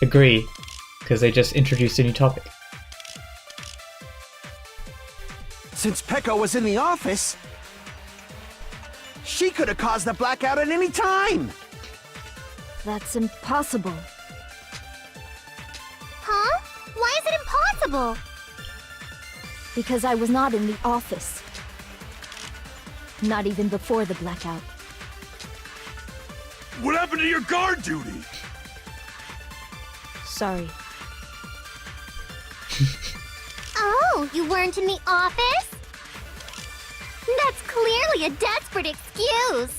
agree, because they just introduced a new topic. Since Peko was in the office, she could have caused the blackout at any time! That's impossible. Huh? Why is it impossible? Because I was not in the office. Not even before the blackout. What happened to your guard duty? Sorry. Oh, you weren't in the office? That's clearly a desperate excuse.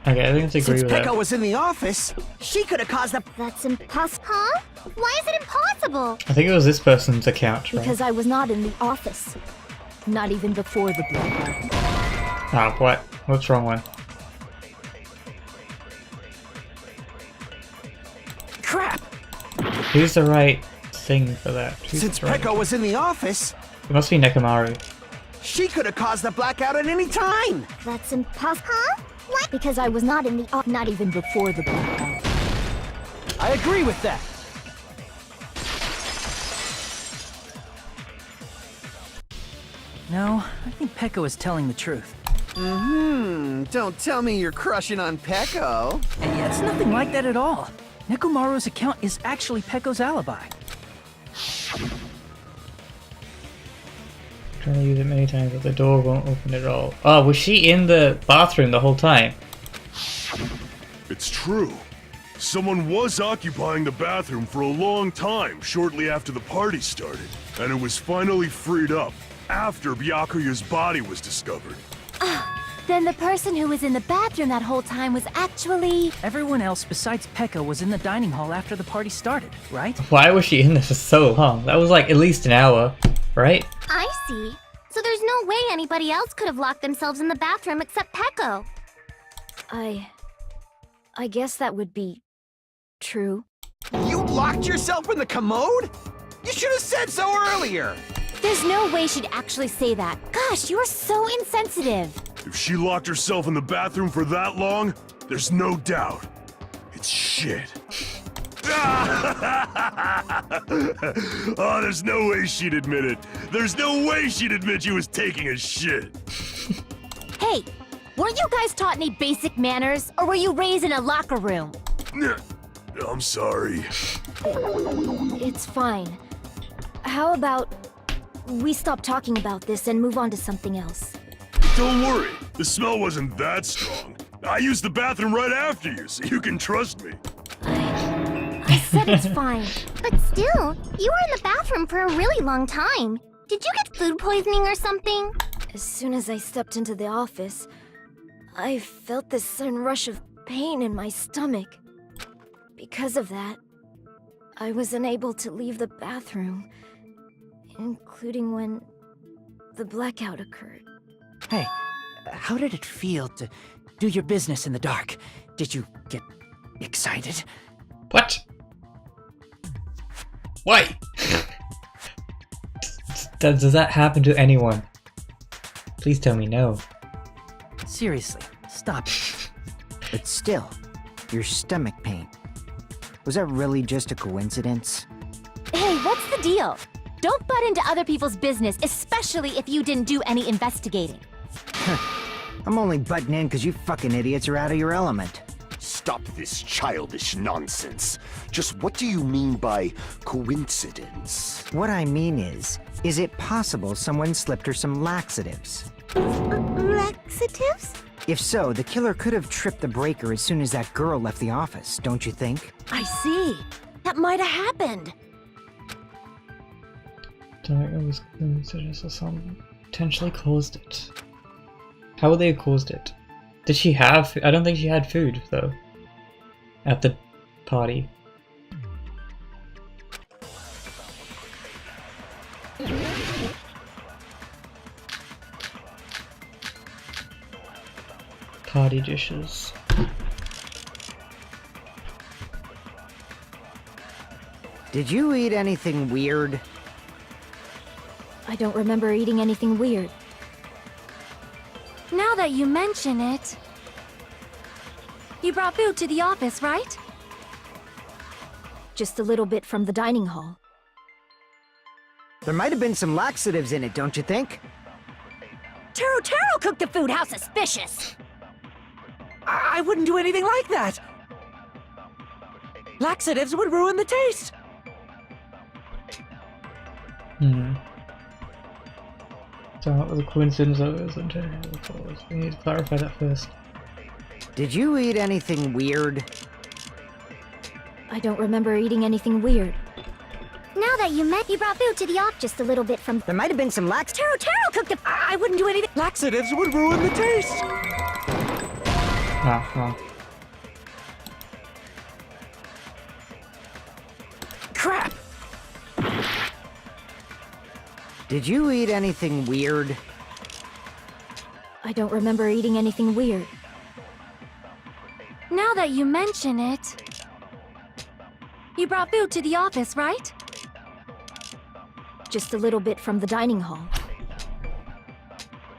Okay, I think let's agree Since with that. Peko was in the office, she could have caused the... That's impossible. Huh? Why is it impossible? I think it was this person's account, right? Because I was not in the office. Not even before the blackout. Ah, what? What's wrong one? Crap! Who's the right thing for that? Who's Since the right? Peko was in the office, It must be Nekomaru. she could have caused the blackout at any time! That's impossible. Huh? What? Because I was not in the office. Not even before the blackout. I agree with that. No, I think Peko is telling the truth. Don't tell me you're crushing on Peko. And it's nothing like that at all. Nekomaru's account is actually Peko's alibi. Trying to use it many times, but the door won't open at all. Oh, was she in the bathroom the whole time? It's true. Someone was occupying the bathroom for a long time shortly after the party started, and it was finally freed up after Byakuya's body was discovered. Then the person who was in the bathroom that whole time was actually... Everyone else besides Peko was in the dining hall after the party started, right? Why was she in there for so long? That was like at least an hour, right? I see. So there's no way anybody else could have locked themselves in the bathroom except Peko. I guess that would be true. You locked yourself in the commode? You should have said so earlier! There's no way she'd actually say that. Gosh, you're so insensitive. If she locked herself in the bathroom for that long, there's no doubt. It's shit. Oh, there's no way she'd admit it. There's no way she'd admit she was taking a shit. Hey, weren't you guys taught any basic manners, or were you raised in a locker room? I'm sorry. It's fine. How about we stop talking about this and move on to something else? Don't worry, the smell wasn't that strong. I used the bathroom right after you, so you can trust me. I said it's fine. But still, you were in the bathroom for a really long time. Did you get food poisoning or something? As soon as I stepped into the office, I felt this sudden rush of pain in my stomach. Because of that, I was unable to leave the bathroom, including when the blackout occurred. Hey, how did it feel to do your business in the dark? Did you get excited? What? Why? Does that happen to anyone? Please tell me no. Seriously, stop it. But still, your stomach pain. Was that really just a coincidence? Hey, what's the deal? Don't butt into other people's business, especially if you didn't do any investigating. I'm only butting in because you fucking idiots are out of your element. Stop this childish nonsense. Just what do you mean by coincidence? What I mean is it possible someone slipped her some laxatives? Laxatives? If so, the killer could have tripped the breaker as soon as that girl left the office, don't you think? I see. That might have happened. It was coincidence or something. Potentially caused it. How would they have caused it? Did she have? I don't think she had food though. At the party. party dishes. Did you eat anything weird? I don't remember eating anything weird. Now that you mention it... You brought food to the office, right? Just a little bit from the dining hall. There might have been some laxatives in it, don't you think? Taro cooked the food. How suspicious! I wouldn't do anything like that! Laxatives would ruin the taste! So what was the coincidence of it was intended to cause? We need to clarify that first. Did you eat anything weird? I don't remember eating anything weird. Now that you brought food to the office. Just a little bit from... There might have been some Taro cooked the... I wouldn't do anything... Laxatives would ruin the taste! Ah, wrong. Crap! Did you eat anything weird? I don't remember eating anything weird. Now that you mention it... You brought food to the office, right? Just a little bit from the dining hall.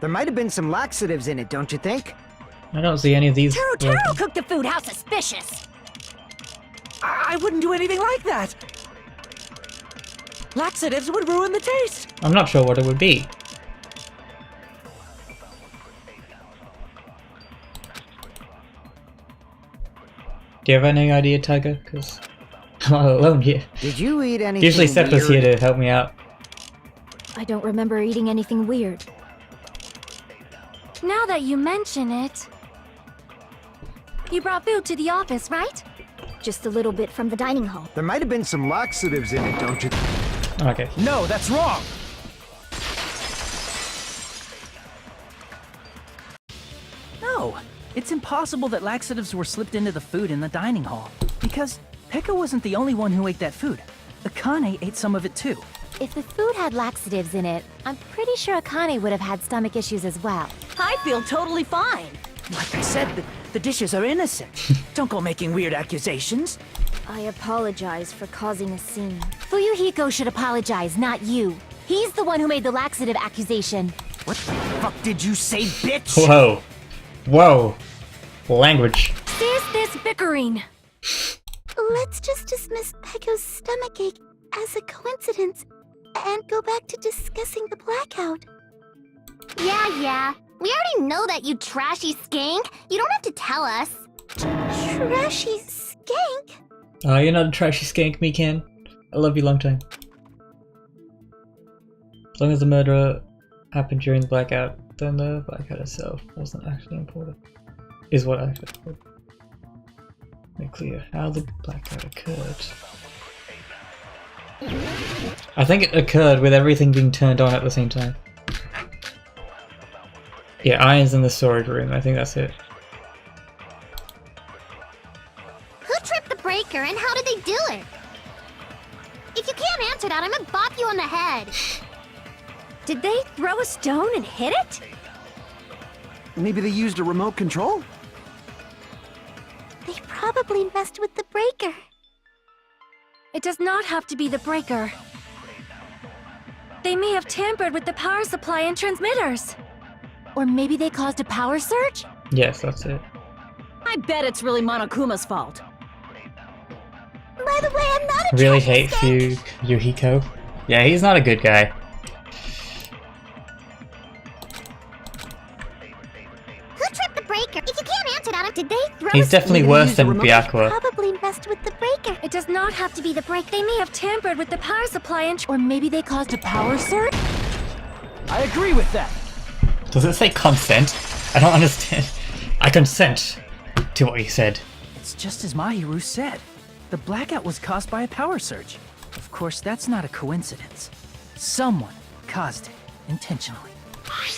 There might have been some laxatives in it, don't you think? I don't see any of these. Taro cooked the food. How suspicious! I wouldn't do anything like that! Laxatives would ruin the taste! I'm not sure what it would be. Do you have any idea, Tiger? Because I'm all alone here. Did you eat anything Usually Seppa's here to help me out. I don't remember eating anything weird. Now that you mention it... You brought food to the office, right? Just a little bit from the dining hall. There might have been some laxatives in it, don't you? Okay. No, that's wrong! No, it's impossible that laxatives were slipped into the food in the dining hall. Because Pekka wasn't the only one who ate that food. Akane ate some of it too. If the food had laxatives in it, I'm pretty sure Akane would have had stomach issues as well. I feel totally fine. Like I said, the dishes are innocent. Don't go making weird accusations. I apologize for causing a scene. Fuyuhiko should apologize, not you. He's the one who made the laxative accusation. What the fuck did you say, bitch? Whoa. Whoa. Language. Cease this bickering! Let's just dismiss Pekko's stomachache as a coincidence and go back to discussing the blackout. Yeah. We already know that, you trashy skank. You don't have to tell us. Trashy skank? Oh, you're not a trashy skank, me, Ken. I love you long time. As long as the murder happened during the blackout, then the blackout itself wasn't actually important. Is what actually important. Make clear how the blackout occurred. I think it occurred with everything being turned on at the same time. Yeah, Iron's in the storage room. I think that's it. Who tripped the breaker and how did they do it? If you can't answer that, I'm gonna bop you on the head. Did they throw a stone and hit it? Maybe they used a remote control? They probably messed with the breaker. It does not have to be the breaker. They may have tampered with the power supply and transmitters. Or maybe they caused a power surge? Yes, that's it. I bet it's really Monokuma's fault. By the way, I'm not a I really trashy hate skank. Yuhiko. Yeah, he's not a good guy. Who tripped the breaker? If you can't answer that, did they throw He's definitely worse than Byakuya. Probably messed with the breaker. It does not have to be the break. They may have tampered with the power supply and Or maybe they caused a power surge? I agree with that. Does it say consent? I don't understand. I consent to what he said. It's just as Mahiru said. The blackout was caused by a power surge. Of course, that's not a coincidence. Someone caused it intentionally.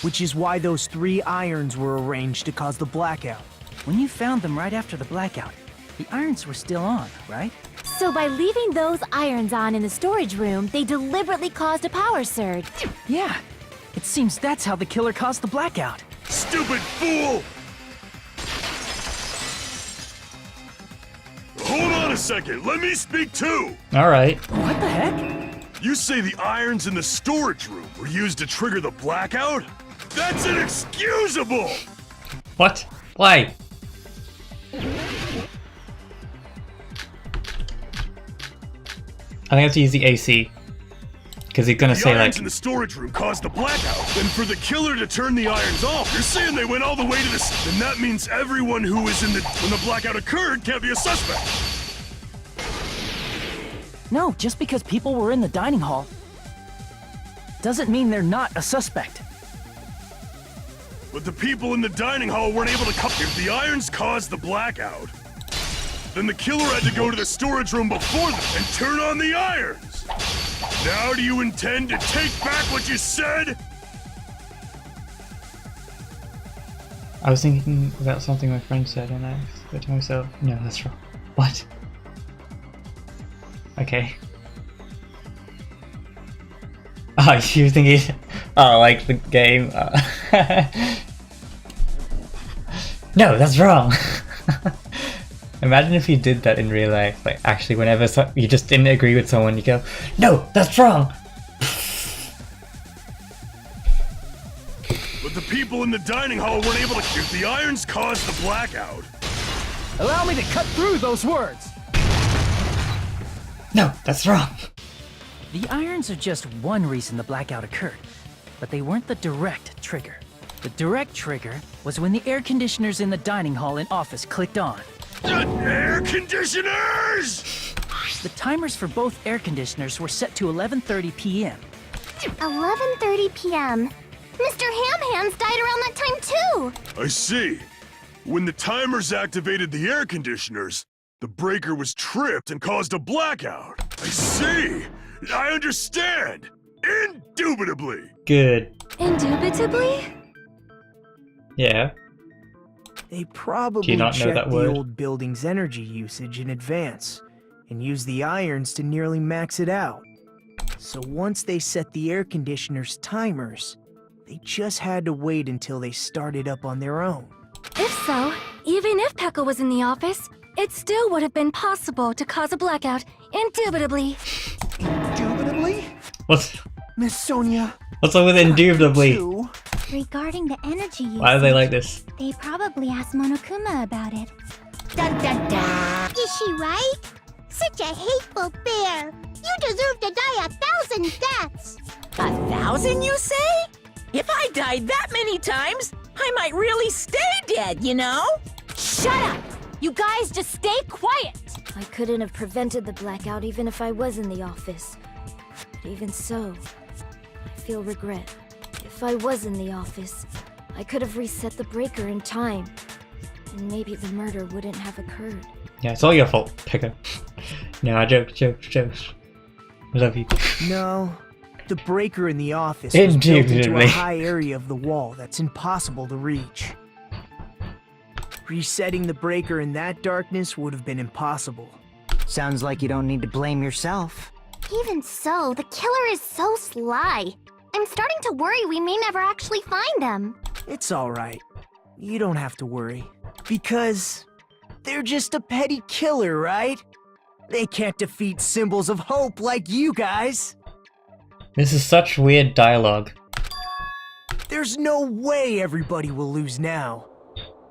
Which is why those 3 irons were arranged to cause the blackout. When you found them right after the blackout, the irons were still on, right? So by leaving those irons on in the storage room, they deliberately caused a power surge. Yeah. It seems that's how the killer caused the blackout. Stupid fool! Hold on a second, let me speak too! Alright. What the heck? You say the irons in the storage room were used to trigger the blackout? That's inexcusable! What? Why? I think I have to use the AC. Because he's gonna The say irons like... in the storage room caused the blackout. Then for the killer to turn the irons off, you're saying they went all the way to the... Then that means everyone who was in the... When the blackout occurred can't be a suspect. No, just because people were in the dining hall doesn't mean they're not a suspect. But the people in the dining hall weren't able to come. If the irons caused the blackout, then the killer had to go to the storage room before them and turn on the irons. Now do you intend to take back what you said? I was thinking about something my friend said and I said to myself, no, that's wrong. What? Okay. Oh, you were thinking... Oh, like the game... No, that's wrong! Imagine if you did that in real life. Like, actually, whenever you just didn't agree with someone, you go, no, that's wrong! But the people in the dining hall weren't able to... If the irons caused the blackout... Allow me to cut through those words! No, that's wrong! The irons are just one reason the blackout occurred, but they weren't the direct trigger. The direct trigger was when the air conditioners in the dining hall and office clicked on. Air conditioners! The timers for both air conditioners were set to 11:30 p.m. 11:30 p.m. Mr. Ham Hands died around that time too! I see. When the timers activated the air conditioners, the breaker was tripped and caused a blackout. I see. I understand. Indubitably. Good. Indubitably? Yeah. They Do probably you not know checked that the word? old building's energy usage in advance and used the irons to nearly max it out. So once they set the air conditioner's timers, they just had to wait until they started up on their own. If so, even if Pekka was in the office, it still would have been possible to cause a blackout, indubitably. Indubitably? What's Miss Sonia. up with indubitably? Too. Regarding the energy usage, Why do they like this? they probably asked Monokuma about it. Dun dun dun! Is she right? Such a hateful bear! You deserve to die 1,000 deaths! 1,000, you say? If I died that many times, I might really stay dead, you know? Shut up! You guys just stay quiet! I couldn't have prevented the blackout even if I was in the office. But even so, I feel regret. If I was in the office, I could have reset the breaker in time. And maybe the murder wouldn't have occurred. Yeah, it's all your fault, Pekka. No, jokes. I love you. No, the breaker in the office was built into Indubitably. a high area of the wall that's impossible to reach. Resetting the breaker in that darkness would have been impossible. Sounds like you don't need to blame yourself. Even so, the killer is so sly. I'm starting to worry we may never actually find them. It's alright. You don't have to worry. Because they're just a petty killer, right? They can't defeat symbols of hope like you guys. This is such weird dialogue. There's no way everybody will lose now.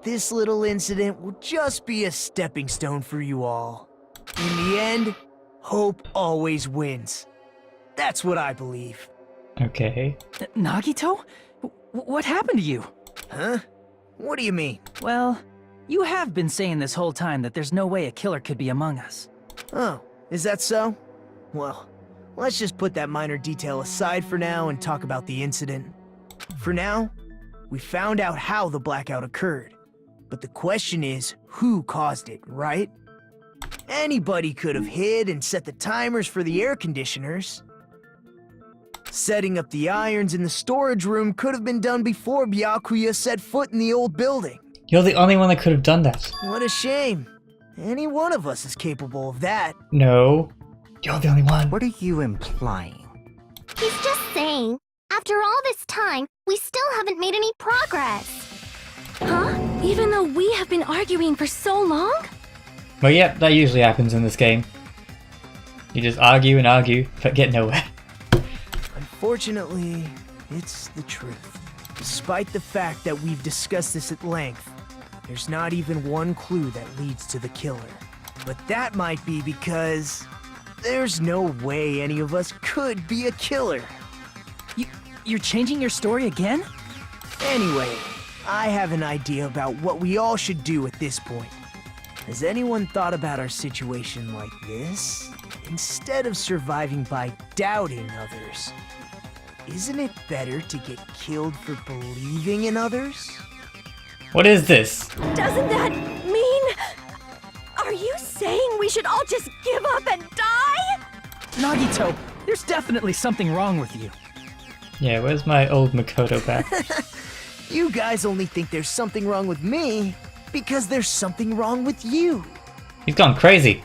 This little incident will just be a stepping stone for you all. In the end, hope always wins. That's what I believe. Okay. Nagito? What happened to you? Huh? What do you mean? Well, you have been saying this whole time that there's no way a killer could be among us. Oh, is that so? Well, let's just put that minor detail aside for now and talk about the incident. For now, we found out how the blackout occurred. But the question is, who caused it, right? Anybody could have hid and set the timers for the air conditioners. Setting up the irons in the storage room could have been done before Byakuya set foot in the old building. You're the only one that could have done that. What a shame. Any one of us is capable of that. No. You're the only one. What are you implying? He's just saying, after all this time, we still haven't made any progress. Huh? Even though we have been arguing for so long? But yep, that usually happens in this game. You just argue and argue, but get nowhere. Unfortunately, it's the truth. Despite the fact that we've discussed this at length, there's not even one clue that leads to the killer. But that might be because there's no way any of us could be a killer. You're changing your story again? Anyway, I have an idea about what we all should do at this point. Has anyone thought about our situation like this? Instead of surviving by doubting others, isn't it better to get killed for believing in others? What is this? Doesn't that mean... Are you saying we should all just give up and die? Nagito, there's definitely something wrong with you. Yeah, where's my old Makoto back? You guys only think there's something wrong with me because there's something wrong with you. He's gone crazy.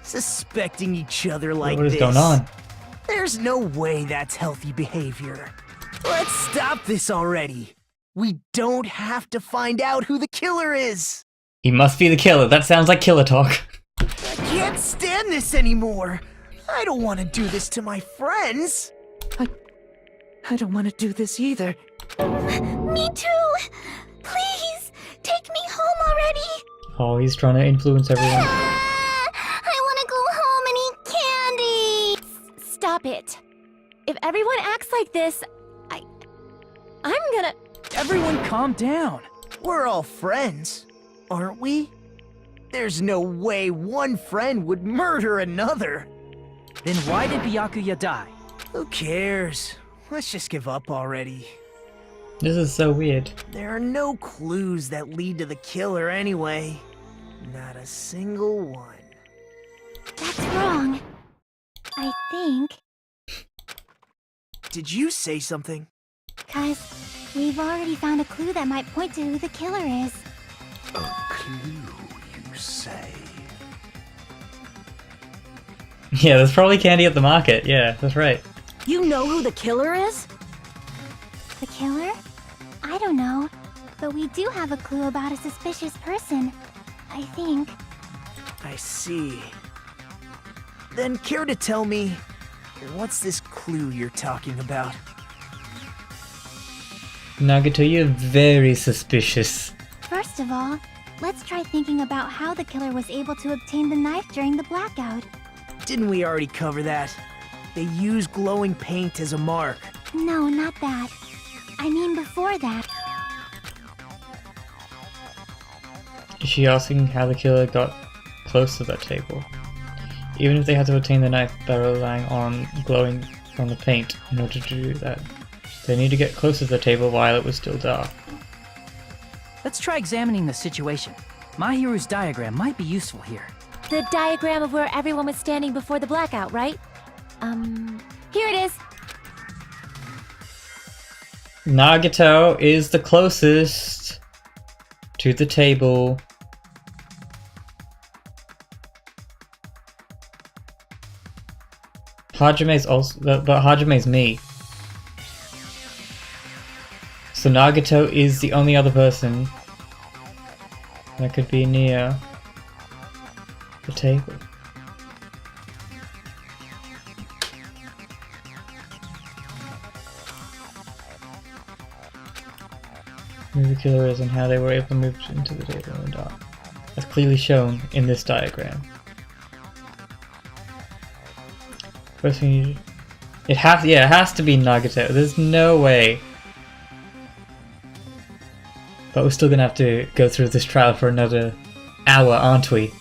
Suspecting each other like this. What is going on? There's no way that's healthy behavior. Let's stop this already. We don't have to find out who the killer is. He must be the killer. That sounds like killer talk. I can't stand this anymore. I don't want to do this to my friends. I don't want to do this either. Me too! Please, take me home already! Oh, he's trying to influence everyone. I want to go home and eat candy! Stop it. If everyone acts like this, I'm gonna... Everyone calm down. We're all friends, aren't we? There's no way one friend would murder another. Then why did Byakuya die? Who cares? Let's just give up already. This is so weird. There are no clues that lead to the killer anyway. Not a single one. That's wrong. I think. Did you say something? 'Cause we've already found a clue that might point to who the killer is. A clue, you say? Yeah, there's probably candy at the market. Yeah, that's right. You know who the killer is? The killer? I don't know. But we do have a clue about a suspicious person. I think. I see. Then care to tell me, what's this clue you're talking about? Nagito, you're very suspicious. First of all, let's try thinking about how the killer was able to obtain the knife during the blackout. Didn't we already cover that? They use glowing paint as a mark. No, not that. I mean before that. Is she asking how the killer got close to that table? Even if they had to obtain the knife by relying on glowing on the paint in order to do that, they need to get close to the table while it was still dark. Let's try examining the situation. Mahiru's diagram might be useful here. The diagram of where everyone was standing before the blackout, right? Here it is. Nagito is the closest to the table. Hajime's also, but Hajime's me. So Nagito is the only other person that could be near the table. Who the killer is and how they were able to move into the table in the dark. That's clearly shown in this diagram. First thing you... it has to be Nagito. There's no way. But we're still gonna have to go through this trial for another hour, aren't we?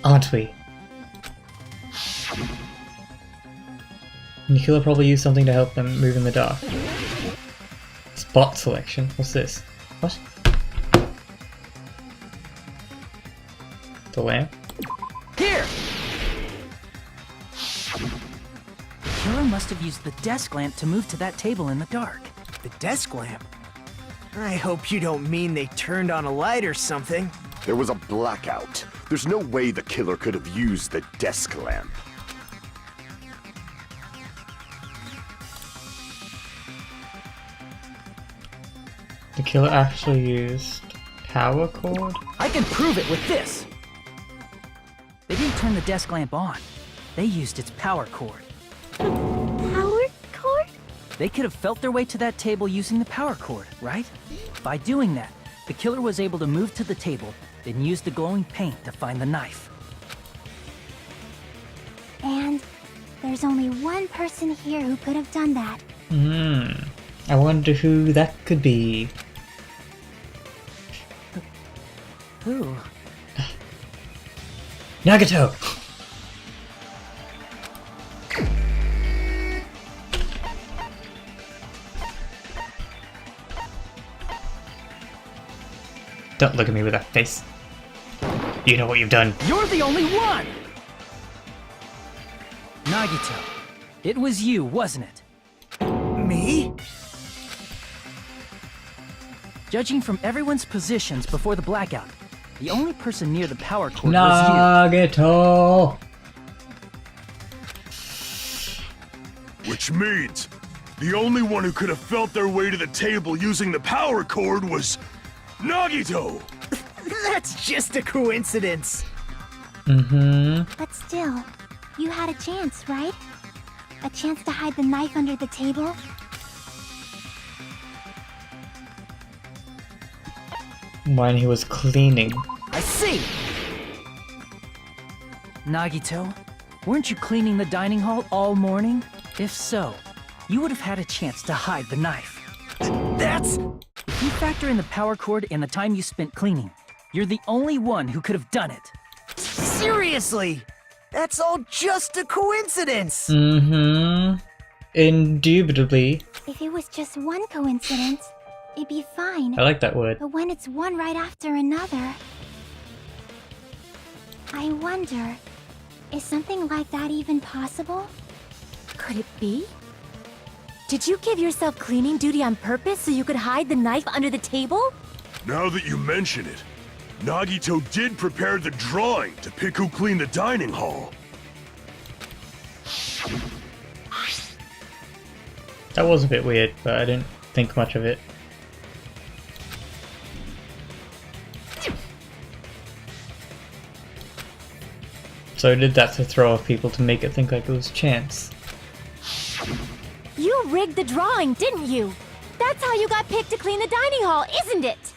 Aren't we? And the killer probably used something to help them move in the dark. Spot selection. What's this? What? The lamp? Here! The killer must have used the desk lamp to move to that table in the dark. The desk lamp? I hope you don't mean they turned on a light or something. There was a blackout. There's no way the killer could have used the desk lamp. The killer actually used power cord? I can prove it with this! turn the desk lamp on. They used its power cord. Power cord? They could have felt their way to that table using the power cord, right? By doing that, the killer was able to move to the table, then use the glowing paint to find the knife. And there's only one person here who could have done that. I wonder who that could be. Who? Nagato! Don't look at me with that face. You know what you've done. You're the only one! Nagito, it was you, wasn't it? Me? Judging from everyone's positions before the blackout, the only person near the power cord was Nagato! Which means the only one who could have felt their way to the table using the power cord was Nagito! That's just a coincidence. But still, you had a chance, right? A chance to hide the knife under the table? When he was cleaning. I see! Nagito, weren't you cleaning the dining hall all morning? If so, you would have had a chance to hide the knife. That's... If you factor in the power cord and the time you spent cleaning, you're the only one who could have done it. Seriously! That's all just a coincidence! Indubitably. If it was just one coincidence, it'd be fine. I like that word. But when it's one right after another... I wonder, is something like that even possible? Could it be? Did you give yourself cleaning duty on purpose so you could hide the knife under the table? Now that you mention it, Nagito did prepare the drawing to pick who cleaned the dining hall. That was a bit weird, but I didn't think much of it. So I did that to throw off people to make it think like it was chance. You rigged the drawing, didn't you? That's how you got picked to clean the dining hall, isn't it?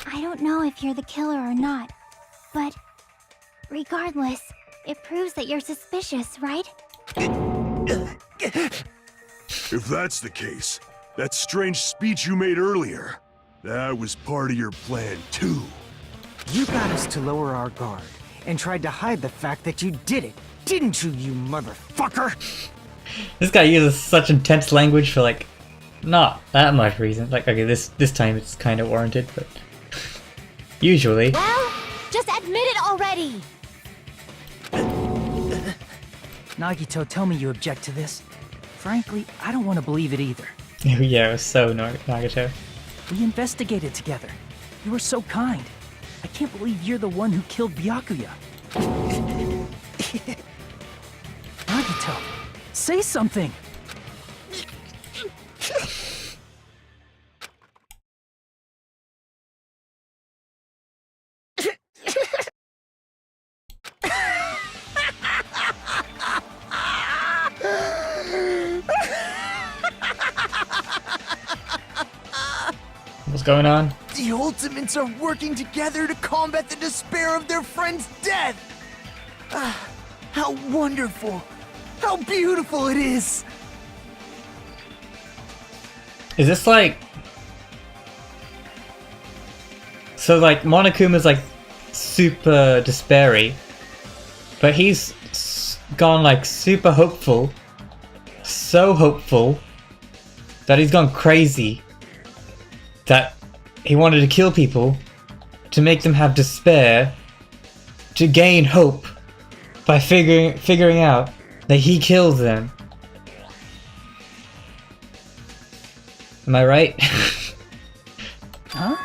I don't know if you're the killer or not, but regardless, it proves that you're suspicious, right? If that's the case, that strange speech you made earlier, that was part of your plan too. You got us to lower our guard and tried to hide the fact that you did it, didn't you, you motherfucker? This guy uses such intense language for like not that much reason. Like okay, this time it's kind of warranted, but usually. Well, just admit it already! Nagito, tell me you object to this. Frankly, I don't want to believe it either. Yeah, it was so Nagato. We investigated together. You were so kind. I can't believe you're the one who killed Byakuya. Nagito, say something! What's going on? The Ultimates are working together to combat the despair of their friend's death! Ah, how wonderful! How beautiful it is! Is this like... So like Monokuma's like super despairy, but he's gone like super hopeful, so hopeful that he's gone crazy, that he wanted to kill people to make them have despair, to gain hope by figuring out that he killed them. Am I right? Huh?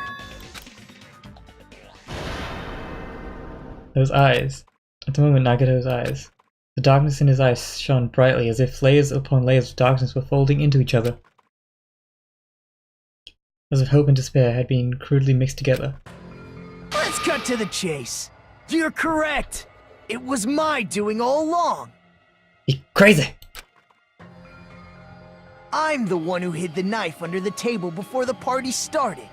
Those eyes. At the moment, Nagato's eyes. The darkness in his eyes shone brightly as if layers upon layers of darkness were folding into each other. As if hope and despair had been crudely mixed together. Let's cut to the chase. You're correct. It was my doing all along. You crazy! I'm the one who hid the knife under the table before the party started.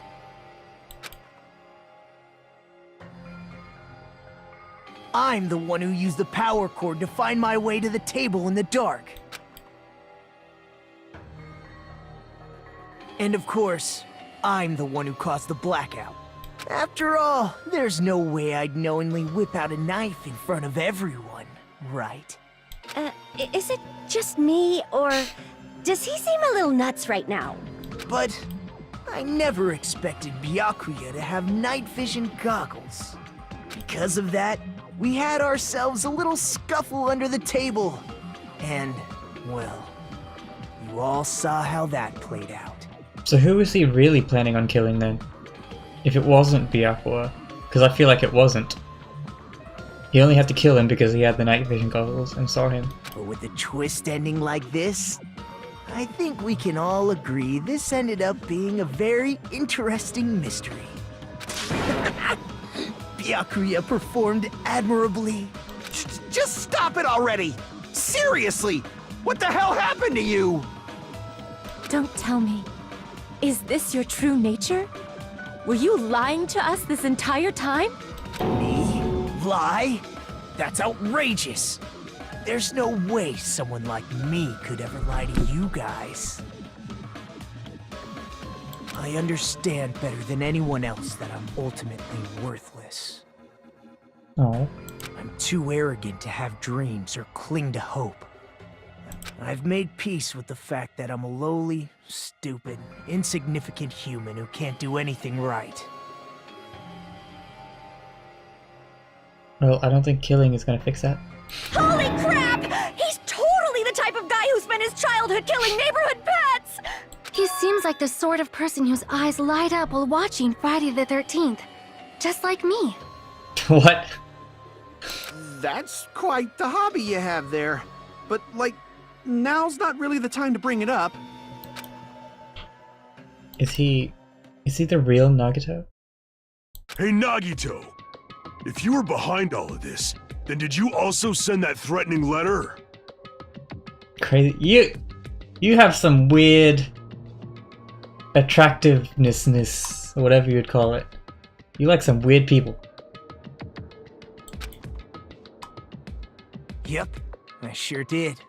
I'm the one who used the power cord to find my way to the table in the dark. And of course, I'm the one who caused the blackout. After all, there's no way I'd knowingly whip out a knife in front of everyone, right? Is it just me, or does he seem a little nuts right now? But I never expected Byakuya to have night vision goggles. Because of that, we had ourselves a little scuffle under the table. And, well, you all saw how that played out. So who was he really planning on killing then? If it wasn't Byakuya, because I feel like it wasn't. He only had to kill him because he had the night vision goggles and saw him. But with a twist ending like this, I think we can all agree this ended up being a very interesting mystery. Byakuya performed admirably. Just stop it already! Seriously! What the hell happened to you? Don't tell me. Is this your true nature? Were you lying to us this entire time? Me? Lie? That's outrageous! There's no way someone like me could ever lie to you guys. I understand better than anyone else that I'm ultimately worthless. Oh. I'm too arrogant to have dreams or cling to hope. I've made peace with the fact that I'm a lowly, stupid, insignificant human who can't do anything right. Well, I don't think killing is gonna fix that. Holy crap! He's totally the type of guy who spent his childhood killing neighborhood pets! He seems like the sort of person whose eyes light up while watching Friday the 13th. Just like me. What? That's quite the hobby you have there. But, like, now's not really the time to bring it up. Is he the real Nagito? Hey, Nagito! If you were behind all of this, then did you also send that threatening letter? Crazy. You have some weird attractiveness, or whatever you'd call it. You like some weird people. Yep, I sure did.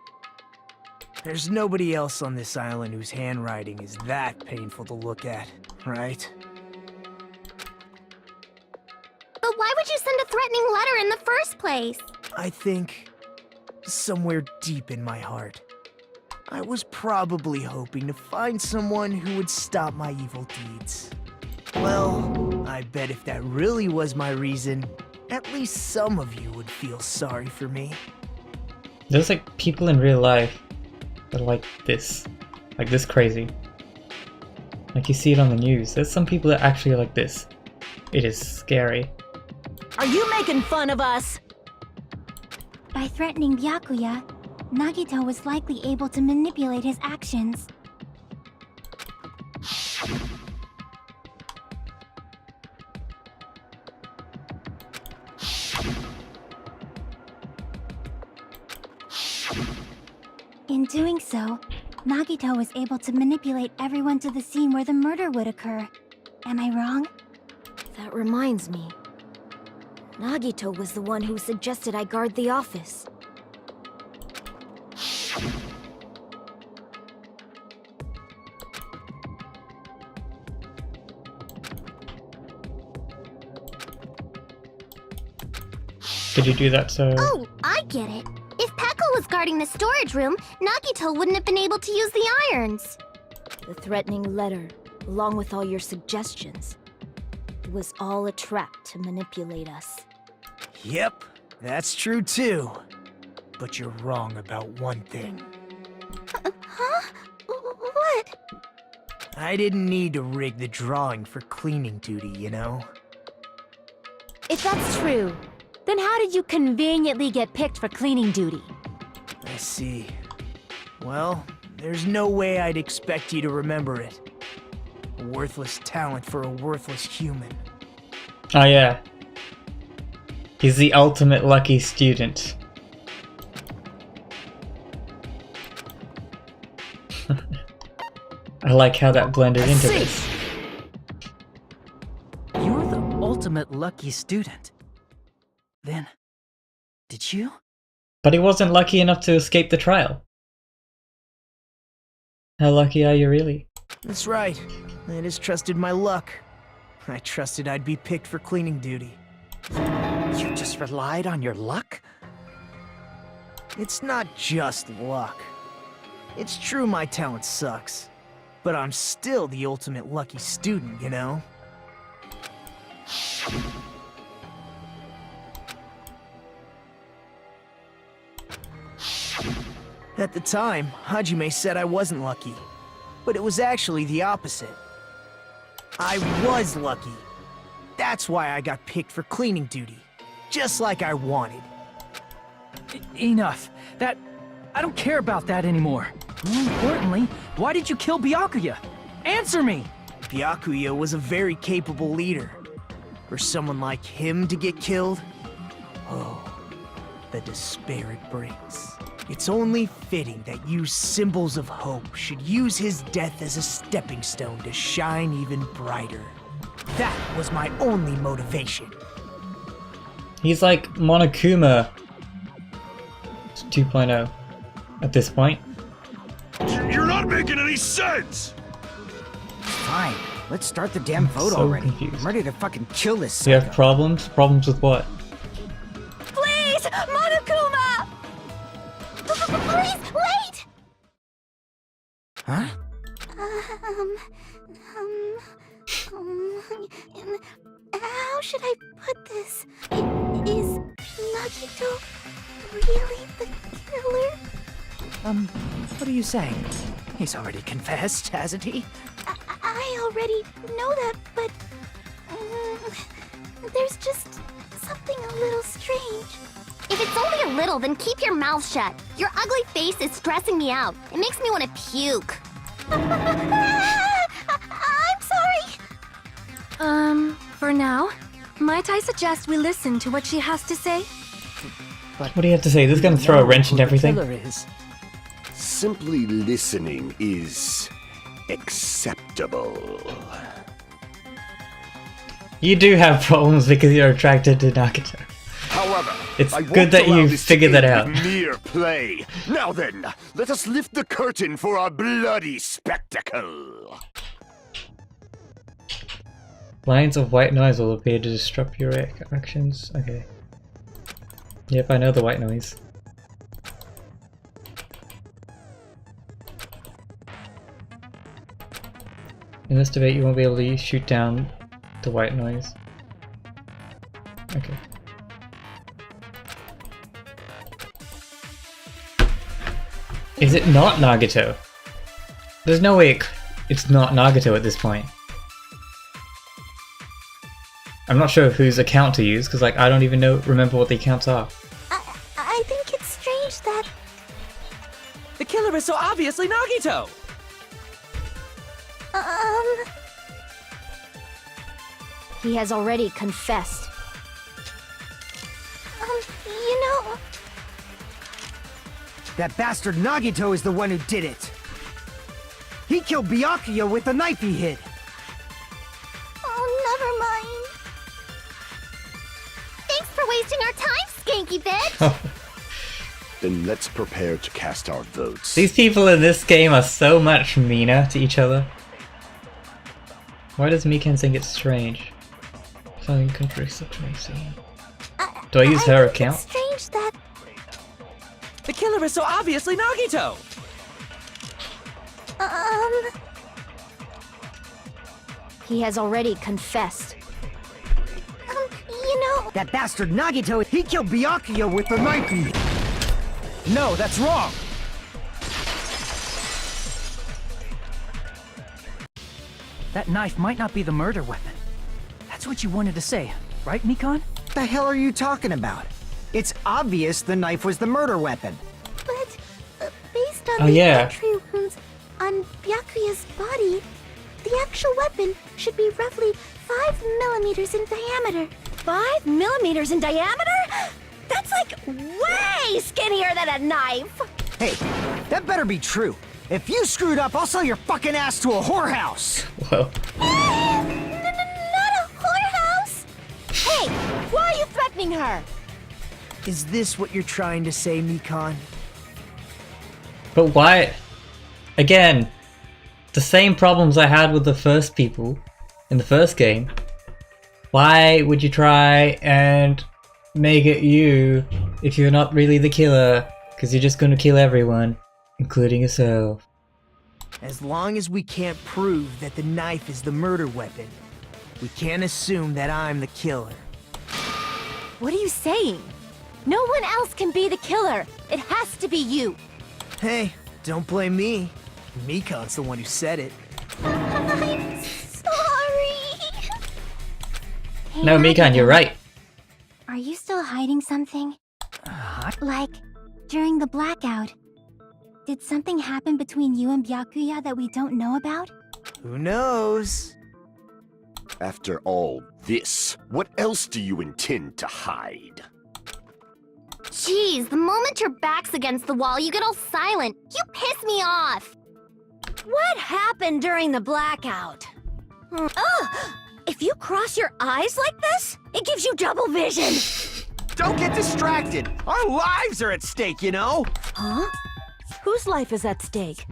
There's nobody else on this island whose handwriting is that painful to look at, right? But why would you send a threatening letter in the first place? I think, somewhere deep in my heart, I was probably hoping to find someone who would stop my evil deeds. Well, I bet if that really was my reason, at least some of you would feel sorry for me. There's like people in real life that are like this crazy. Like you see it on the news. There's some people that actually are like this. It is scary. Are you making fun of us? By threatening Byakuya, Nagito was likely able to manipulate his actions. In doing so, Nagito was able to manipulate everyone to the scene where the murder would occur. Am I wrong? That reminds me. Nagito was the one who suggested I guard the office. Did you do that so... Oh, I get it. If Pekka was guarding the storage room, Nagito wouldn't have been able to use the irons. The threatening letter, along with all your suggestions, it was all a trap to manipulate us. Yep, that's true too. But you're wrong about one thing. Huh? What? I didn't need to rig the drawing for cleaning duty, you know? If that's true, then how did you conveniently get picked for cleaning duty? I see. Well, there's no way I'd expect you to remember it. A worthless talent for a worthless human. Oh yeah. He's the ultimate lucky student. I like how that blended into this. You're the ultimate lucky student. Then, did you? But he wasn't lucky enough to escape the trial. How lucky are you really? That's right. I just trusted my luck. I trusted I'd be picked for cleaning duty. You just relied on your luck? It's not just luck. It's true my talent sucks. But I'm still the ultimate lucky student, you know? At the time, Hajime said I wasn't lucky. But it was actually the opposite. I was lucky. That's why I got picked for cleaning duty. Just like I wanted. Enough. I don't care about that anymore. More importantly, why did you kill Byakuya? Answer me! Byakuya was a very capable leader. For someone like him to get killed? Oh, the despair it brings. It's only fitting that you symbols of hope should use his death as a stepping stone to shine even brighter. That was my only motivation. He's like Monokuma 2.0 at this point. You're not making any sense! Fine, let's start the damn vote So already. confused. I'm ready to fucking kill this Do you have psycho. problems? Problems with what? Please, Monokuma! Please, wait! Huh? How should I put this? Is Nagito really the killer? What are you saying? He's already confessed, hasn't he? I already know that, but there's just something a little strange. If it's only a little, then keep your mouth shut. Your ugly face is stressing me out. It makes me want to puke. I'm sorry. For now, might I suggest we listen to what she has to say? What do you have to say? This is gonna throw a wrench into everything. The killer is. Simply listening is acceptable. You do have problems because you're attracted to Nagito. However, It's I good won't that allow you this to figured that end out. with mere play. Now then, let us lift the curtain for our bloody spectacle. Lines of white noise will appear to disrupt your actions. Okay. Yep, I know the white noise. In this debate, you won't be able to shoot down the white noise. Okay. Is it not Nagito? There's no way it's not Nagito at this point. I'm not sure whose account to use, because like I don't even remember what the accounts are. I think it's strange that The killer is so obviously Nagito! He has already confessed. you know, That bastard Nagito is the one who did it. He killed Byakuya with the knife he hid. oh, never mind. Thanks for wasting our time, skanky bitch! Then let's prepare to cast our votes. These people in this game are so much meaner to each other. Why does Mikan think it's strange? Something contradicts what I see. Do I use her think account? It's strange that The killer is so obviously Nagito! He has already confessed. you know, That bastard Nagito, he killed Byakuya with the knife he hid. No, that's wrong. That knife might not be the murder weapon. That's what you wanted to say, right, Mikan? What the hell are you talking about? It's obvious the knife was the murder weapon. but based on Oh, the yeah. entry wounds on Byakuya's body, the actual weapon should be roughly 5 millimeters in diameter. 5 millimeters in diameter? like way skinnier than a knife. Hey, that better be true. If you screwed up, I'll sell your fucking ass to a whorehouse. Well, Not a whorehouse. Hey, why are you threatening her? Is this what you're trying to say, Mikan? but why? Again, the same problems I had with the first people in the first game. Why would you try and make it you if you're not really the killer? Because you're just gonna kill everyone, including yourself. As long as we can't prove that the knife is the murder weapon, we can't assume that I'm the killer. What are you saying? No one else can be the killer. It has to be you. Hey, don't blame me. Mikan's the one who said it. I'm sorry. Hey, No, Mikan, you're right. Are you still hiding something? Like, during the blackout, did something happen between you and Byakuya that we don't know about? Who knows? After all this, what else do you intend to hide? Jeez, the moment your back's against the wall, you get all silent. You piss me off. What happened during the blackout? Ugh! If you cross your eyes like this, it gives you double vision. Don't get distracted. Our lives are at stake, you know? Huh? Whose life is at stake?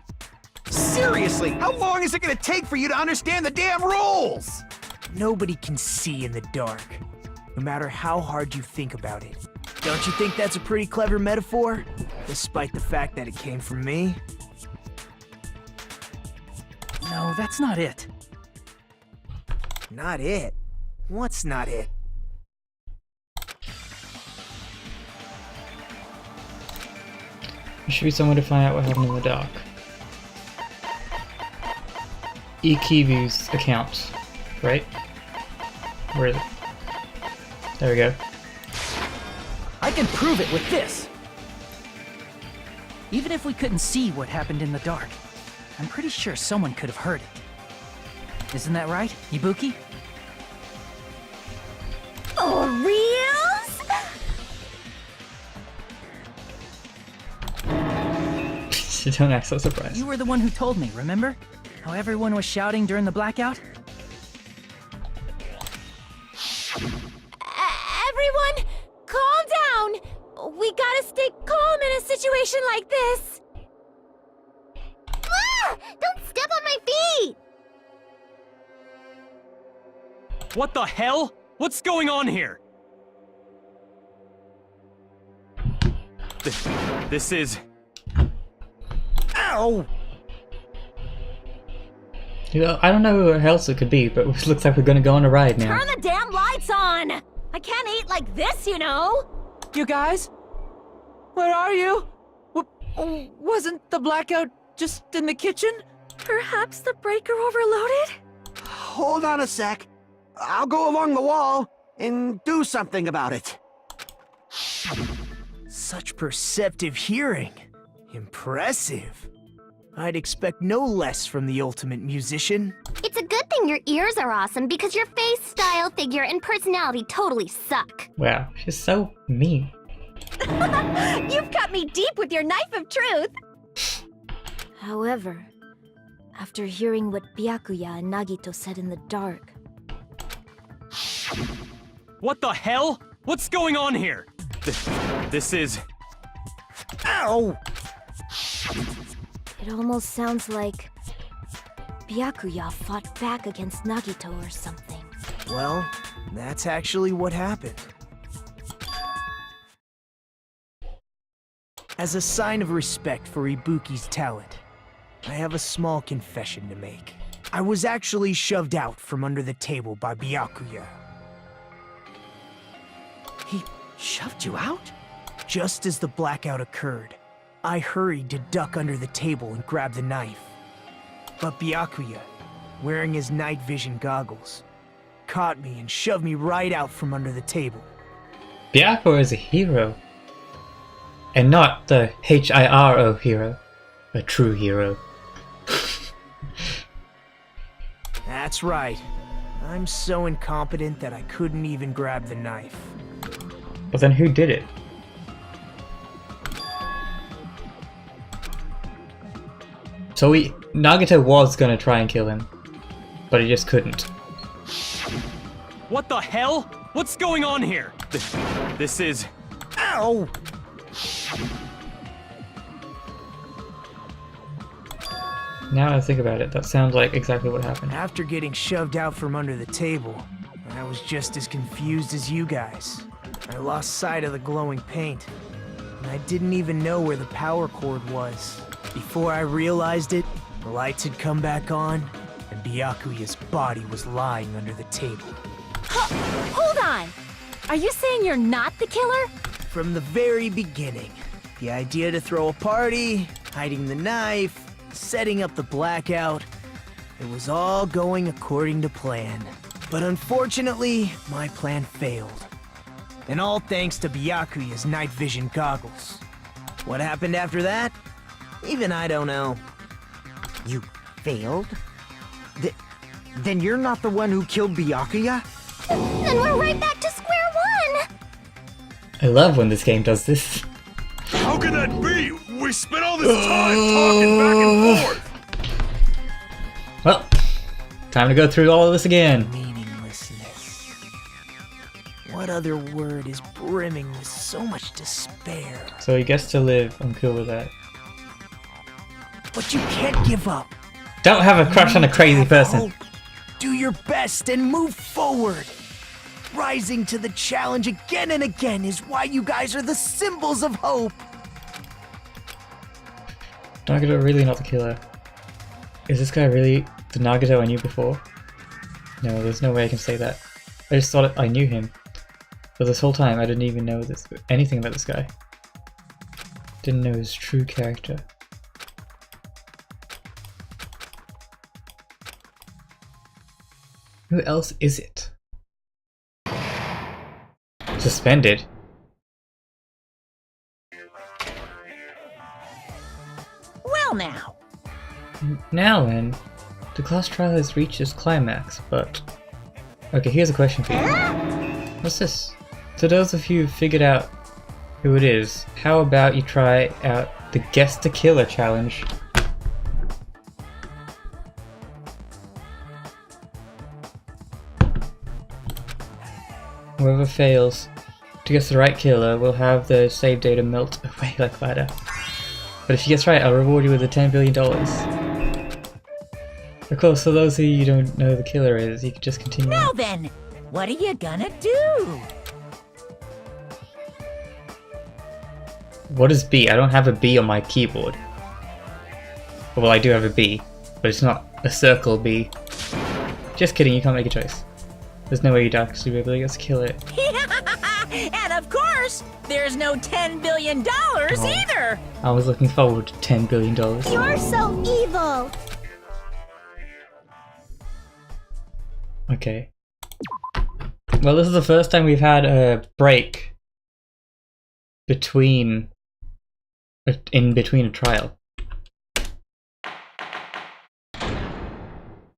Seriously, how long is it gonna take for you to understand the damn rules? Nobody can see in the dark, no matter how hard you think about it. Don't you think that's a pretty clever metaphor? Despite the fact that it came from me? No, that's not it. Not it? What's not it? There should be someone to find out what happened in the dark. Ikibu's account, right? Where is it? There we go. I can prove it with this! Even if we couldn't see what happened in the dark, I'm pretty sure someone could have heard it. Isn't that right, Ibuki? Oh, reals? Don't act so surprised. You were the one who told me, remember? How everyone was shouting during the blackout? Everyone, calm down. We gotta stay calm in a situation like this. Ah! Don't step on my feet! What the hell? What's going on here? This is... Ow! You know, I don't know who else it could be, but it looks like we're gonna go on a ride now. Turn the damn lights on. I can't eat like this, you know. You guys? Where are you? Wasn't the blackout just in the kitchen? Perhaps the breaker overloaded? Hold on a sec. I'll go along the wall and do something about it. Such perceptive hearing. Impressive. I'd expect no less from the ultimate musician. It's a good thing your ears are awesome because your face, style, figure, and personality totally suck. Wow, she's so mean. You've cut me deep with your knife of truth. However, after hearing what Byakuya and Nagito said in the dark... What the hell? What's going on here? This is... Ow! It almost sounds like Byakuya fought back against Nagito or something. Well, that's actually what happened. As a sign of respect for Ibuki's talent, I have a small confession to make. I was actually shoved out from under the table by Byakuya. He shoved you out? Just as the blackout occurred, I hurried to duck under the table and grab the knife. But Byakuya, wearing his night vision goggles, caught me and shoved me right out from under the table. Byakuya is a hero. And not the Hiro hero. A true hero. That's right. I'm so incompetent that I couldn't even grab the knife. But then who did it? So Nagito was gonna try and kill him, but he just couldn't. What the hell? What's going on here? This is... Ow! Now I think about it, that sounds like exactly what happened. After getting shoved out from under the table, I was just as confused as you guys. I lost sight of the glowing paint, and I didn't even know where the power cord was. Before I realized it, the lights had come back on, and Byakuya's body was lying under the table. Hold on! Are you saying you're not the killer? From the very beginning, the idea to throw a party, hiding the knife, setting up the blackout, it was all going according to plan. But unfortunately, my plan failed. And all thanks to Byakuya's night vision goggles. What happened after that? Even I don't know. You failed? Then you're not the one who killed Byakuya? Then we're right back to square one! I love when this game does this. How can that be? We spent all this time talking back and forth! Well, time to go through all of this again. Meaninglessness. What other word is brimming with so much despair? So he gets to live, I'm cool with that. But you can't give up. Don't have a crush on a crazy person. Do your best and move forward. Rising to the challenge again and again is why you guys are the symbols of hope. Nagito really not the killer. Is this guy really the Nagito I knew before? No, there's no way I can say that. I just thought I knew him. But this whole time I didn't even know anything about this guy. Didn't know his true character. Who else is it? Suspended? Well now. Now then, the class trial has reached its climax, but... Okay, here's a question for you. What's this? To those of you who figured out who it is, how about you try out the Guess the Killer challenge? Whoever fails to guess the right killer will have the save data melt away like fire. But if you guess right, I'll reward you with the $10 billion. Of course, for those of you who don't know who the killer is, you can just continue. Now then, what are you gonna do? What is B? I don't have a B on my keyboard. Well, I do have a B, but it's not a circle B. Just kidding, you can't make a choice. There's no way you'd actually be able to just kill it. And of course, there's no $10 billion either! I was looking forward to $10 billion. You're so evil! Okay. Well, this is the first time we've had a break in between a trial.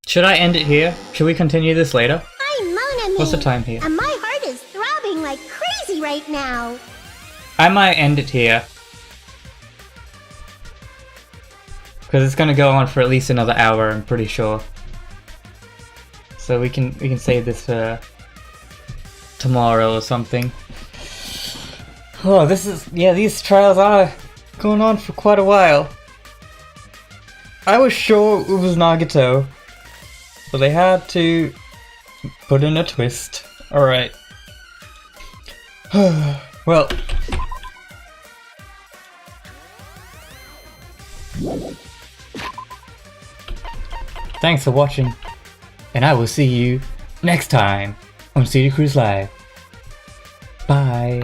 Should I end it here? Should we continue this later? I'm Monami. What's the time here? And my heart is throbbing like crazy right now. I might end it here. Because it's gonna go on for at least another hour, I'm pretty sure. So we can save this for tomorrow or something. Oh, these trials are going on for quite a while. I was sure it was Nagito, but they had to put in a twist. Alright. Well. Thanks for watching, and I will see you next time on CD Cruise Live. Bye.